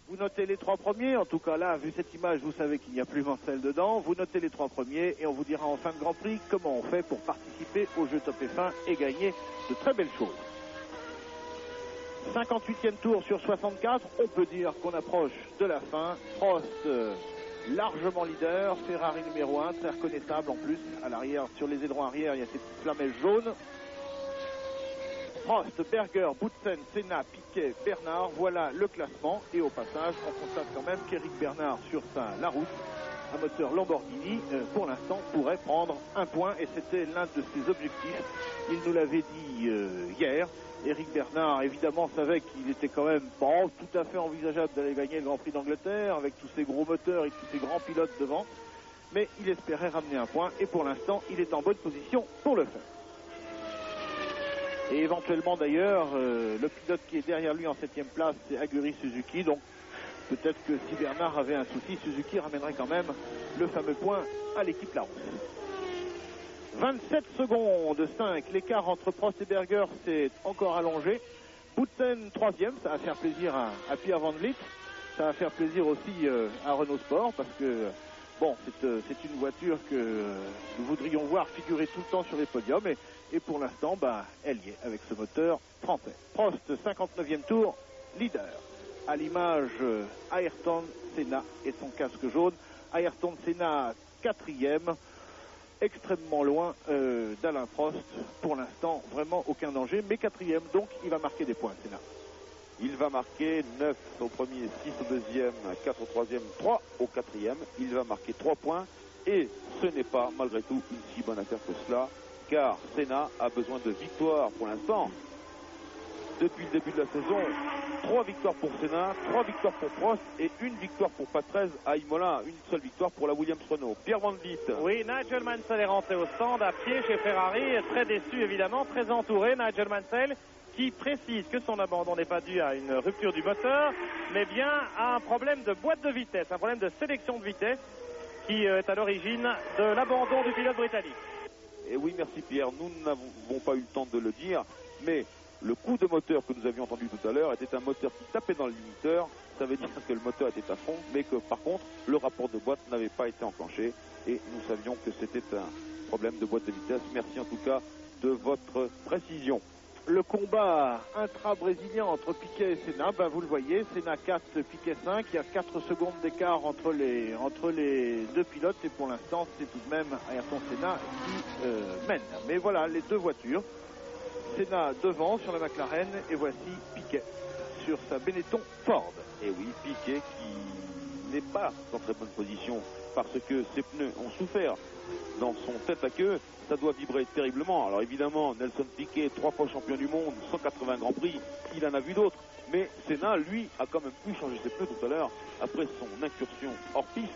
Vous notez les 3 premiers, en tout cas là, vu cette image, vous savez qu'il n'y a plus Mansell dedans. Vous notez les 3 premiers et on vous dira en fin de Grand Prix comment on fait pour participer au jeu Top F1 et gagner de très belles choses. 58e tour sur 64, on peut dire qu'on approche de la fin. Prost largement leader, Ferrari numéro 1, très reconnaissable en plus. À l'arrière, sur les ailerons arrière, il y a cette flamèche jaune. Prost, Berger, Boutsen, Senna, Piquet, Bernard, voilà le classement. Et au passage, on constate quand même qu'Eric Bernard sur la route, un moteur Lamborghini, pour l'instant, pourrait prendre un point. Et c'était l'un de ses objectifs. Il nous l'avait dit hier. Eric Bernard, évidemment, savait qu'il était quand même pas tout à fait envisageable d'aller gagner le Grand Prix d'Angleterre avec tous ces gros moteurs et tous ces grands pilotes devant. Mais il espérait ramener un point. Et pour l'instant, il est en bonne position pour le faire. Et éventuellement d'ailleurs, le pilote qui est derrière lui en 7e place, c'est Aguri Suzuki. Donc peut-être que si Bernard avait un souci, Suzuki ramènerait quand même le fameux point à l'équipe Larousse. 27 secondes, 5. L'écart entre Prost et Berger s'est encore allongé. Boutsen 3e, ça va faire plaisir à Pierre Van Vliet. Ça va faire plaisir aussi à Renault Sport parce que, bon, c'est une voiture que nous voudrions voir figurer tout le temps sur les podiums. Et pour l'instant, bah, elle y est avec ce moteur français. Prost, 59e tour, leader. À l'image Ayrton Senna et son casque jaune. Ayrton Senna 4e. Extrêmement loin d'Alain Prost. Pour l'instant, vraiment aucun danger, mais 4e, donc il va marquer des points, Senna. Il va marquer 9 au premier, 6 au deuxième, 4 au troisième, 3 au quatrième. Il va marquer 3 points et ce n'est pas, malgré tout, une si bonne affaire que cela, car Senna a besoin de victoires pour l'instant. Depuis le début de la saison, 3 victoires pour Senna, 3 victoires pour Prost et 1 victoire pour Patrese à Imola, une seule victoire pour la Williams Renault. Pierre Van Vliet. Oui, Nigel Mansell est rentré au stand à pied chez Ferrari, très déçu évidemment, très entouré. Nigel Mansell qui précise que son abandon n'est pas dû à une rupture du moteur, mais bien à un problème de boîte de vitesse, un problème de sélection de vitesse qui est à l'origine de l'abandon du pilote britannique. Et oui, merci Pierre, nous n'avons pas eu le temps de le dire, mais le coup de moteur que nous avions entendu tout à l'heure était un moteur qui tapait dans le limiteur. Ça veut dire que le moteur était à fond, mais que par contre, le rapport de boîte n'avait pas été enclenché. Et nous savions que c'était un problème de boîte de vitesse. Merci en tout cas de votre précision. Le combat intra-brésilien entre Piquet et Senna, ben vous le voyez, Senna 4, Piquet 5. Il y a 4 secondes d'écart entre les deux pilotes. Et pour l'instant, c'est tout de même Ayrton Senna qui mène. Mais voilà, les deux voitures. Senna devant sur la McLaren et voici Piquet sur sa Benetton Ford. Et oui, Piquet qui n'est pas en très bonne position parce que ses pneus ont souffert dans son tête à queue. Ça doit vibrer terriblement. Alors évidemment, Nelson Piquet, 3 fois champion du monde, 180 Grands Prix, il en a vu d'autres. Mais Senna, lui, a quand même pu changer ses pneus tout à l'heure après son incursion hors piste,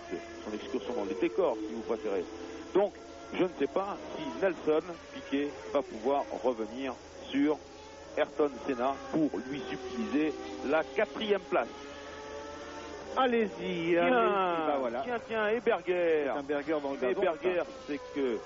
son excursion dans les décors, si vous préférez. Donc, je ne sais pas si Nelson Piquet va pouvoir revenir sur Ayrton Senna pour lui subtiliser la 4e place. Allez-y, bah voilà. Tiens, et Berger. Un Berger dans le gazon. Et Berger, c'est que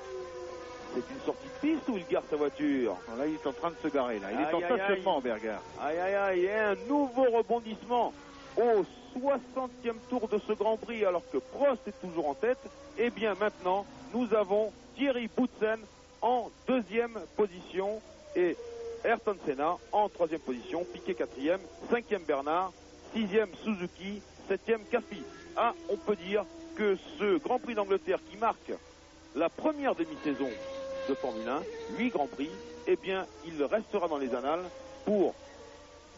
c'est une sortie de piste où il garde sa voiture. Alors là, il est en train de se garer, là. Il est en stationnement, Berger. Aïe, et un nouveau rebondissement au 60e tour de ce Grand Prix, alors que Prost est toujours en tête. Et bien maintenant, nous avons Thierry Boutsen en 2e position et Ayrton Senna en 3e position, Piquet 4e, 5e Bernard, 6e Suzuki, 7e Caspi. Ah, on peut dire que ce Grand Prix d'Angleterre qui marque la première demi-saison de Formule 1, 8 Grands Prix, eh bien, il restera dans les annales pour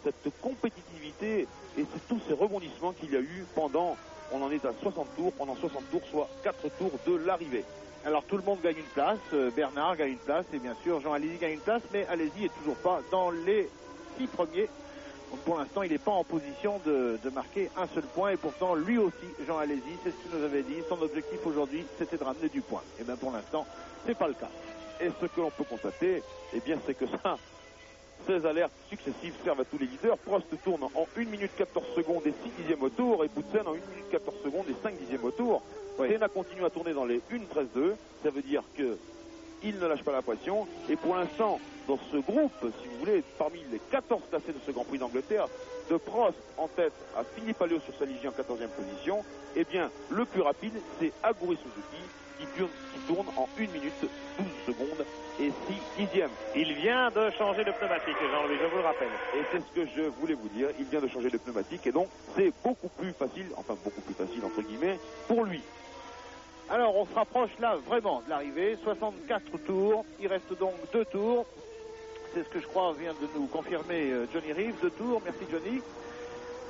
cette compétitivité et tous ces rebondissements qu'il y a eu pendant, on en est à 60 tours, pendant 60 tours, soit 4 tours de l'arrivée. Alors tout le monde gagne une place, Bernard gagne une place et bien sûr Jean Alesi gagne une place, mais Alesi est toujours pas dans les 6 premiers. Donc pour l'instant il n'est pas en position de marquer un seul point et pourtant lui aussi, Jean Alesi, c'est ce qu'il nous avait dit, son objectif aujourd'hui c'était de ramener du point. Et bien pour l'instant c'est pas le cas. Et ce que l'on peut constater, eh bien c'est que ça, ces alertes successives servent à tous les leaders. Prost tourne en 1 minute 14 secondes et 6 dixièmes au tour et Boutsen en 1 minute 14 secondes et 5 dixièmes au tour. Senna continue à tourner dans les 1.13.2, ça veut dire qu'il ne lâche pas la pression. Et pour l'instant, dans ce groupe, si vous voulez, parmi les 14 classés de ce Grand Prix d'Angleterre, de Prost en tête à Philippe Alliot sur sa Ligier en 14e position, eh bien, le plus rapide, c'est Aguri Suzuki, qui tourne en 1 minute 12 secondes et 6 dixièmes. Il vient de changer de pneumatique, Jean-Louis, je vous le rappelle. Et c'est ce que je voulais vous dire, il vient de changer de pneumatique et donc c'est beaucoup plus facile, enfin beaucoup plus facile entre guillemets, pour lui. Alors on se rapproche là vraiment de l'arrivée, 64 tours, il reste donc 2 tours. C'est ce que je crois vient de nous confirmer Johnny Reeves, 2 tours, merci Johnny.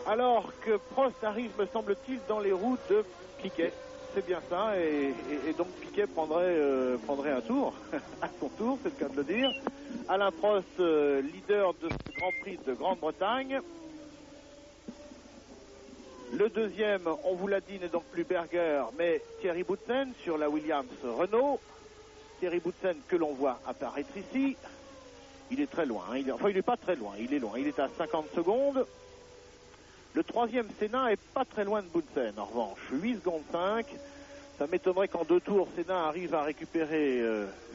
Alors que Prost arrive, me semble-t-il, dans les roues de Piquet. C'est bien ça, et donc Piquet prendrait un tour, à son tour, c'est le cas de le dire. Alain Prost, leader de ce Grand Prix de Grande-Bretagne. Le deuxième, on vous l'a dit, n'est donc plus Berger, mais Thierry Boutsen sur la Williams Renault. Thierry Boutsen que l'on voit apparaître ici. Il est très loin, hein. Il n'est pas très loin, il est loin, il est à 50 secondes. Le troisième Senna est pas très loin de Boutsen, en revanche, 8 secondes 5. Ça m'étonnerait qu'en 2 tours, Senna arrive à récupérer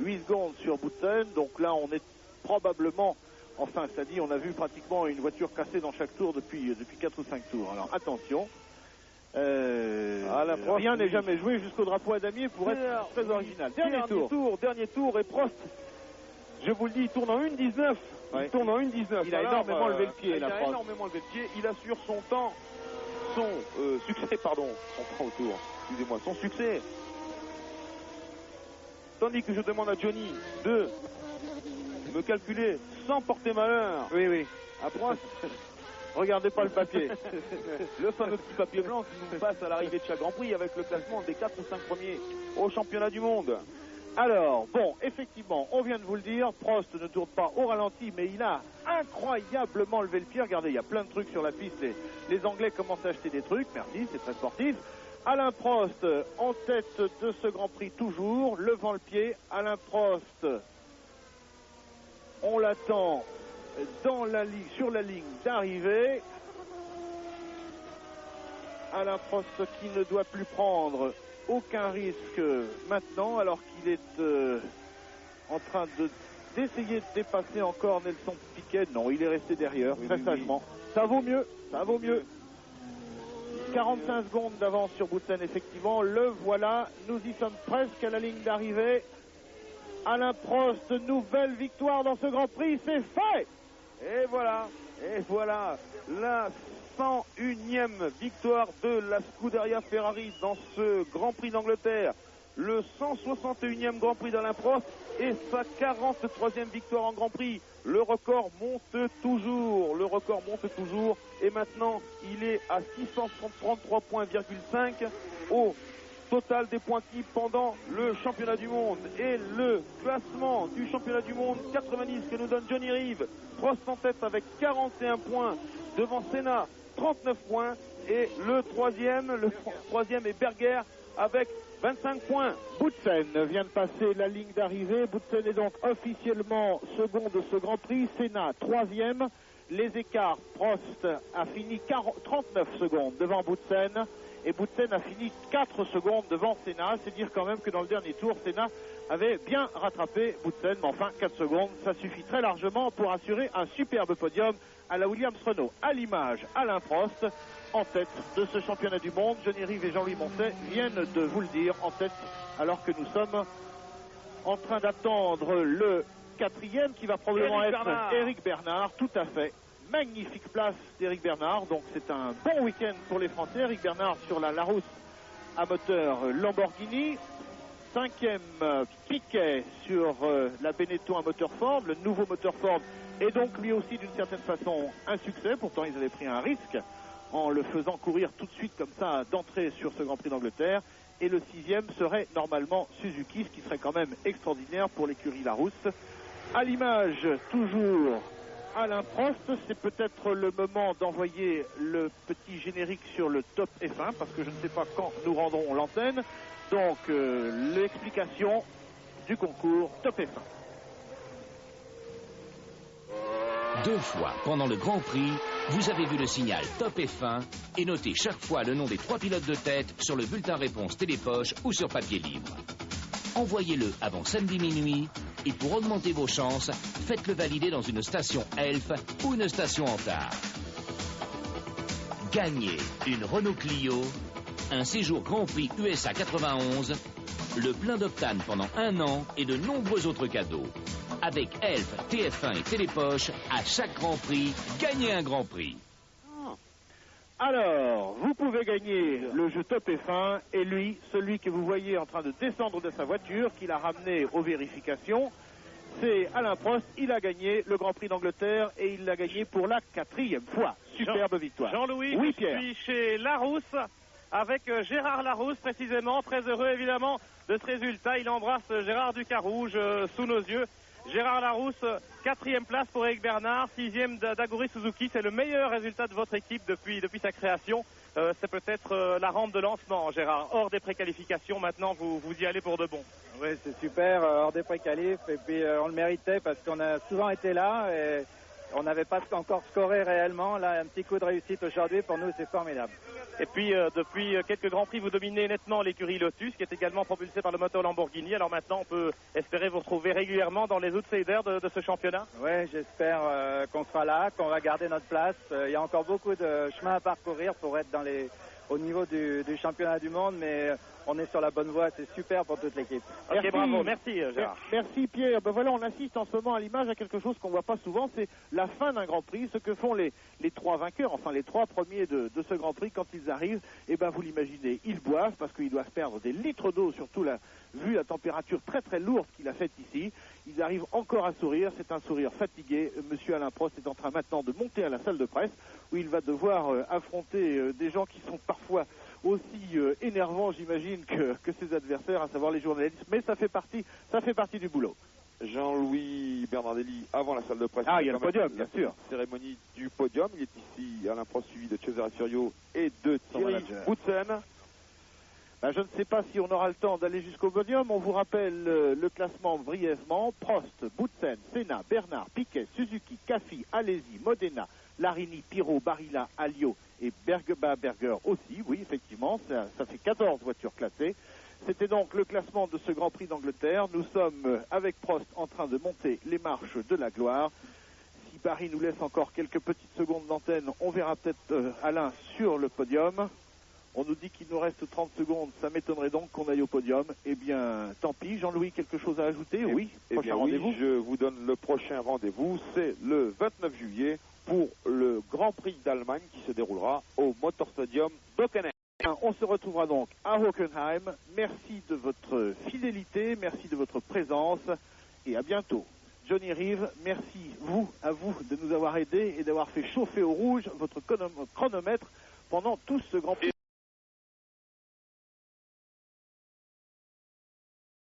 8 secondes sur Boutsen. Donc là, on est probablement, enfin, c'est-à-dire, on a vu pratiquement une voiture cassée dans chaque tour depuis 4 ou 5 tours. Alors attention. Rien n'est jamais joué jusqu'au drapeau à damier pour être très original. Dernier tour et Prost, je vous le dis, il tourne en 1,19. Ouais. Il tourne en 1,19. Il a énormément levé le pied. Il assure son temps, son succès, pardon, son succès. Tandis que je demande à Johnny de me calculer sans porter malheur. Oui. À Prost. Regardez pas le papier. Le fameux petit papier blanc qui nous passe à l'arrivée de chaque Grand Prix avec le classement des 4 ou 5 premiers au championnat du monde. Alors, bon, effectivement, on vient de vous le dire, Prost ne tourne pas au ralenti, mais il a incroyablement levé le pied. Regardez, il y a plein de trucs sur la piste. Les Anglais commencent à acheter des trucs. Merci, c'est très sportif. Alain Prost en tête de ce Grand Prix toujours, levant le pied. Alain Prost, on l'attend sur la ligne d'arrivée. Alain Prost qui ne doit plus prendre aucun risque maintenant, alors qu'il est en train d'essayer de dépasser encore Nelson Piquet. Non, il est resté derrière, très sagement. Ça vaut mieux. 45 secondes d'avance sur Boutsen, effectivement. Le voilà, nous y sommes presque à la ligne d'arrivée. Alain Prost, nouvelle victoire dans ce Grand Prix, c'est fait! Et voilà, la 101e victoire de la Scuderia Ferrari dans ce Grand Prix d'Angleterre. Le 161e Grand Prix d'Alain Prost et sa 43e victoire en Grand Prix. Le record monte toujours. Et maintenant, il est à 633 points,5 au total des points types pendant le championnat du monde. Et le classement du championnat du monde 90 que nous donne Johnny Reeve. Prost en tête avec 41 points devant Senna, 39 points. Et le troisième est Berger avec 25 points. Boutsen vient de passer la ligne d'arrivée. Boutsen est donc officiellement second de ce Grand Prix. Senna, troisième. Les écarts, Prost a fini 39 secondes devant Boutsen. Et Boutsen a fini 4 secondes devant Senna. C'est dire quand même que dans le dernier tour, Senna avait bien rattrapé Boutsen. Mais enfin, 4 secondes, ça suffit très largement pour assurer un superbe podium à la Williams-Renault. À l'image, Alain Prost en tête de ce championnat du monde. Johnny Reeve et Jean-Louis Moncet viennent de vous le dire, en tête, alors que nous sommes en train d'attendre le 4e qui va probablement être Éric Bernard. Tout à fait. Magnifique place d'Éric Bernard. Donc c'est un bon week-end pour les Français. Éric Bernard sur la Larousse à moteur Lamborghini. 5e Piquet sur la Benetton à moteur Ford. Le nouveau moteur Ford est donc lui aussi d'une certaine façon un succès. Pourtant ils avaient pris un risque en le faisant courir tout de suite comme ça d'entrée sur ce Grand Prix d'Angleterre. Et le 6e serait normalement Suzuki, ce qui serait quand même extraordinaire pour l'écurie Larousse. À l'image, toujours Alain Prost, c'est peut-être le moment d'envoyer le petit générique sur le Top F1, parce que je ne sais pas quand nous rendrons l'antenne. Donc, l'explication du concours Top F1. 2 fois pendant le Grand Prix, vous avez vu le signal Top F1 et notez chaque fois le nom des 3 pilotes de tête sur le bulletin réponse télépoche ou sur papier libre. Envoyez-le avant samedi minuit et pour augmenter vos chances, faites-le valider dans une station Elf ou une station Antar. Gagnez une Renault Clio, un séjour Grand Prix USA 91, le plein d'octane pendant 1 an et de nombreux autres cadeaux. Avec Elf, TF1 et Télépoche, à chaque Grand Prix, gagnez un Grand Prix. Alors, vous pouvez gagner le jeu Top F1 et lui, celui que vous voyez en train de descendre de sa voiture, qu'il a ramené aux vérifications, c'est Alain Prost. Il a gagné le Grand Prix d'Angleterre et il l'a gagné pour la 4e fois. Superbe victoire. Jean-Louis, oui, je Pierre. suis chez Larousse avec Gérard Larousse précisément. Très heureux évidemment de ce résultat. Il embrasse Gérard Ducarouge sous nos yeux. Gérard Larousse, 4e place pour Éric Bernard, 6e d'Aguri Suzuki. C'est le meilleur résultat de votre équipe depuis sa création. C'est peut-être la rampe de lancement, Gérard. Hors des préqualifications, maintenant vous y allez pour de bon. Oui, c'est super, hors des préqualifs. Et puis on le méritait parce qu'on a souvent été là. On n'avait pas encore scoré réellement. Là, un petit coup de réussite aujourd'hui. Pour nous, c'est formidable. Et puis, depuis quelques Grands Prix, vous dominez nettement l'écurie Lotus, qui est également propulsée par le moteur Lamborghini. Alors maintenant, on peut espérer vous retrouver régulièrement dans les outsiders de ce championnat? Oui, j'espère qu'on sera là, qu'on va garder notre place. Il y a encore beaucoup de chemin à parcourir pour être au niveau du championnat du monde, mais on est sur la bonne voie. C'est super pour toute l'équipe. Ok, bravo, merci Gérard. Merci Pierre. Ben voilà, on assiste en ce moment à l'image à quelque chose qu'on ne voit pas souvent, c'est la fin d'un Grand Prix, ce que font les trois vainqueurs, enfin les trois premiers de ce Grand Prix quand ils arrivent. Et ben vous l'imaginez, ils boivent parce qu'ils doivent perdre des litres d'eau, surtout vu la température très très lourde qu'il a faite ici. Ils arrivent encore à sourire, c'est un sourire fatigué. Monsieur Alain Prost est en train maintenant de monter à la salle de presse où il va devoir affronter des gens qui sont parfois aussi énervant, j'imagine, que ses adversaires, à savoir les journalistes, mais ça fait partie du boulot. Jean-Louis Bernardelli avant la salle de presse. Ah, il y a le podium, bien sûr. Cérémonie du podium. Il est ici, Alain Prost, suivi de Cesare Furio et de Thierry Boutsen. Ben, je ne sais pas si on aura le temps d'aller jusqu'au podium. On vous rappelle le classement brièvement. Prost, Boutsen, Senna, Bernard, Piquet, Suzuki, Caffi, Alesi, Modena, Larini, Pirot, Barilla, Alliot et Berger aussi. Oui, effectivement, ça fait 14 voitures classées. C'était donc le classement de ce Grand Prix d'Angleterre. Nous sommes avec Prost en train de monter les marches de la gloire. Si Paris nous laisse encore quelques petites secondes d'antenne, on verra peut-être Alain sur le podium. On nous dit qu'il nous reste 30 secondes, ça m'étonnerait donc qu'on aille au podium. Eh bien, tant pis. Jean-Louis, quelque chose à ajouter? Oui, prochain rendez-vous. Oui, je vous donne le prochain rendez-vous, c'est le 29 juillet pour le Grand Prix d'Allemagne qui se déroulera au Motor Stadium d'Hockenheim. On se retrouvera donc à Hockenheim. Merci de votre fidélité, merci de votre présence et à bientôt. Johnny Reeve, merci à vous de nous avoir aidés et d'avoir fait chauffer au rouge votre chronomètre pendant tout ce Grand Prix.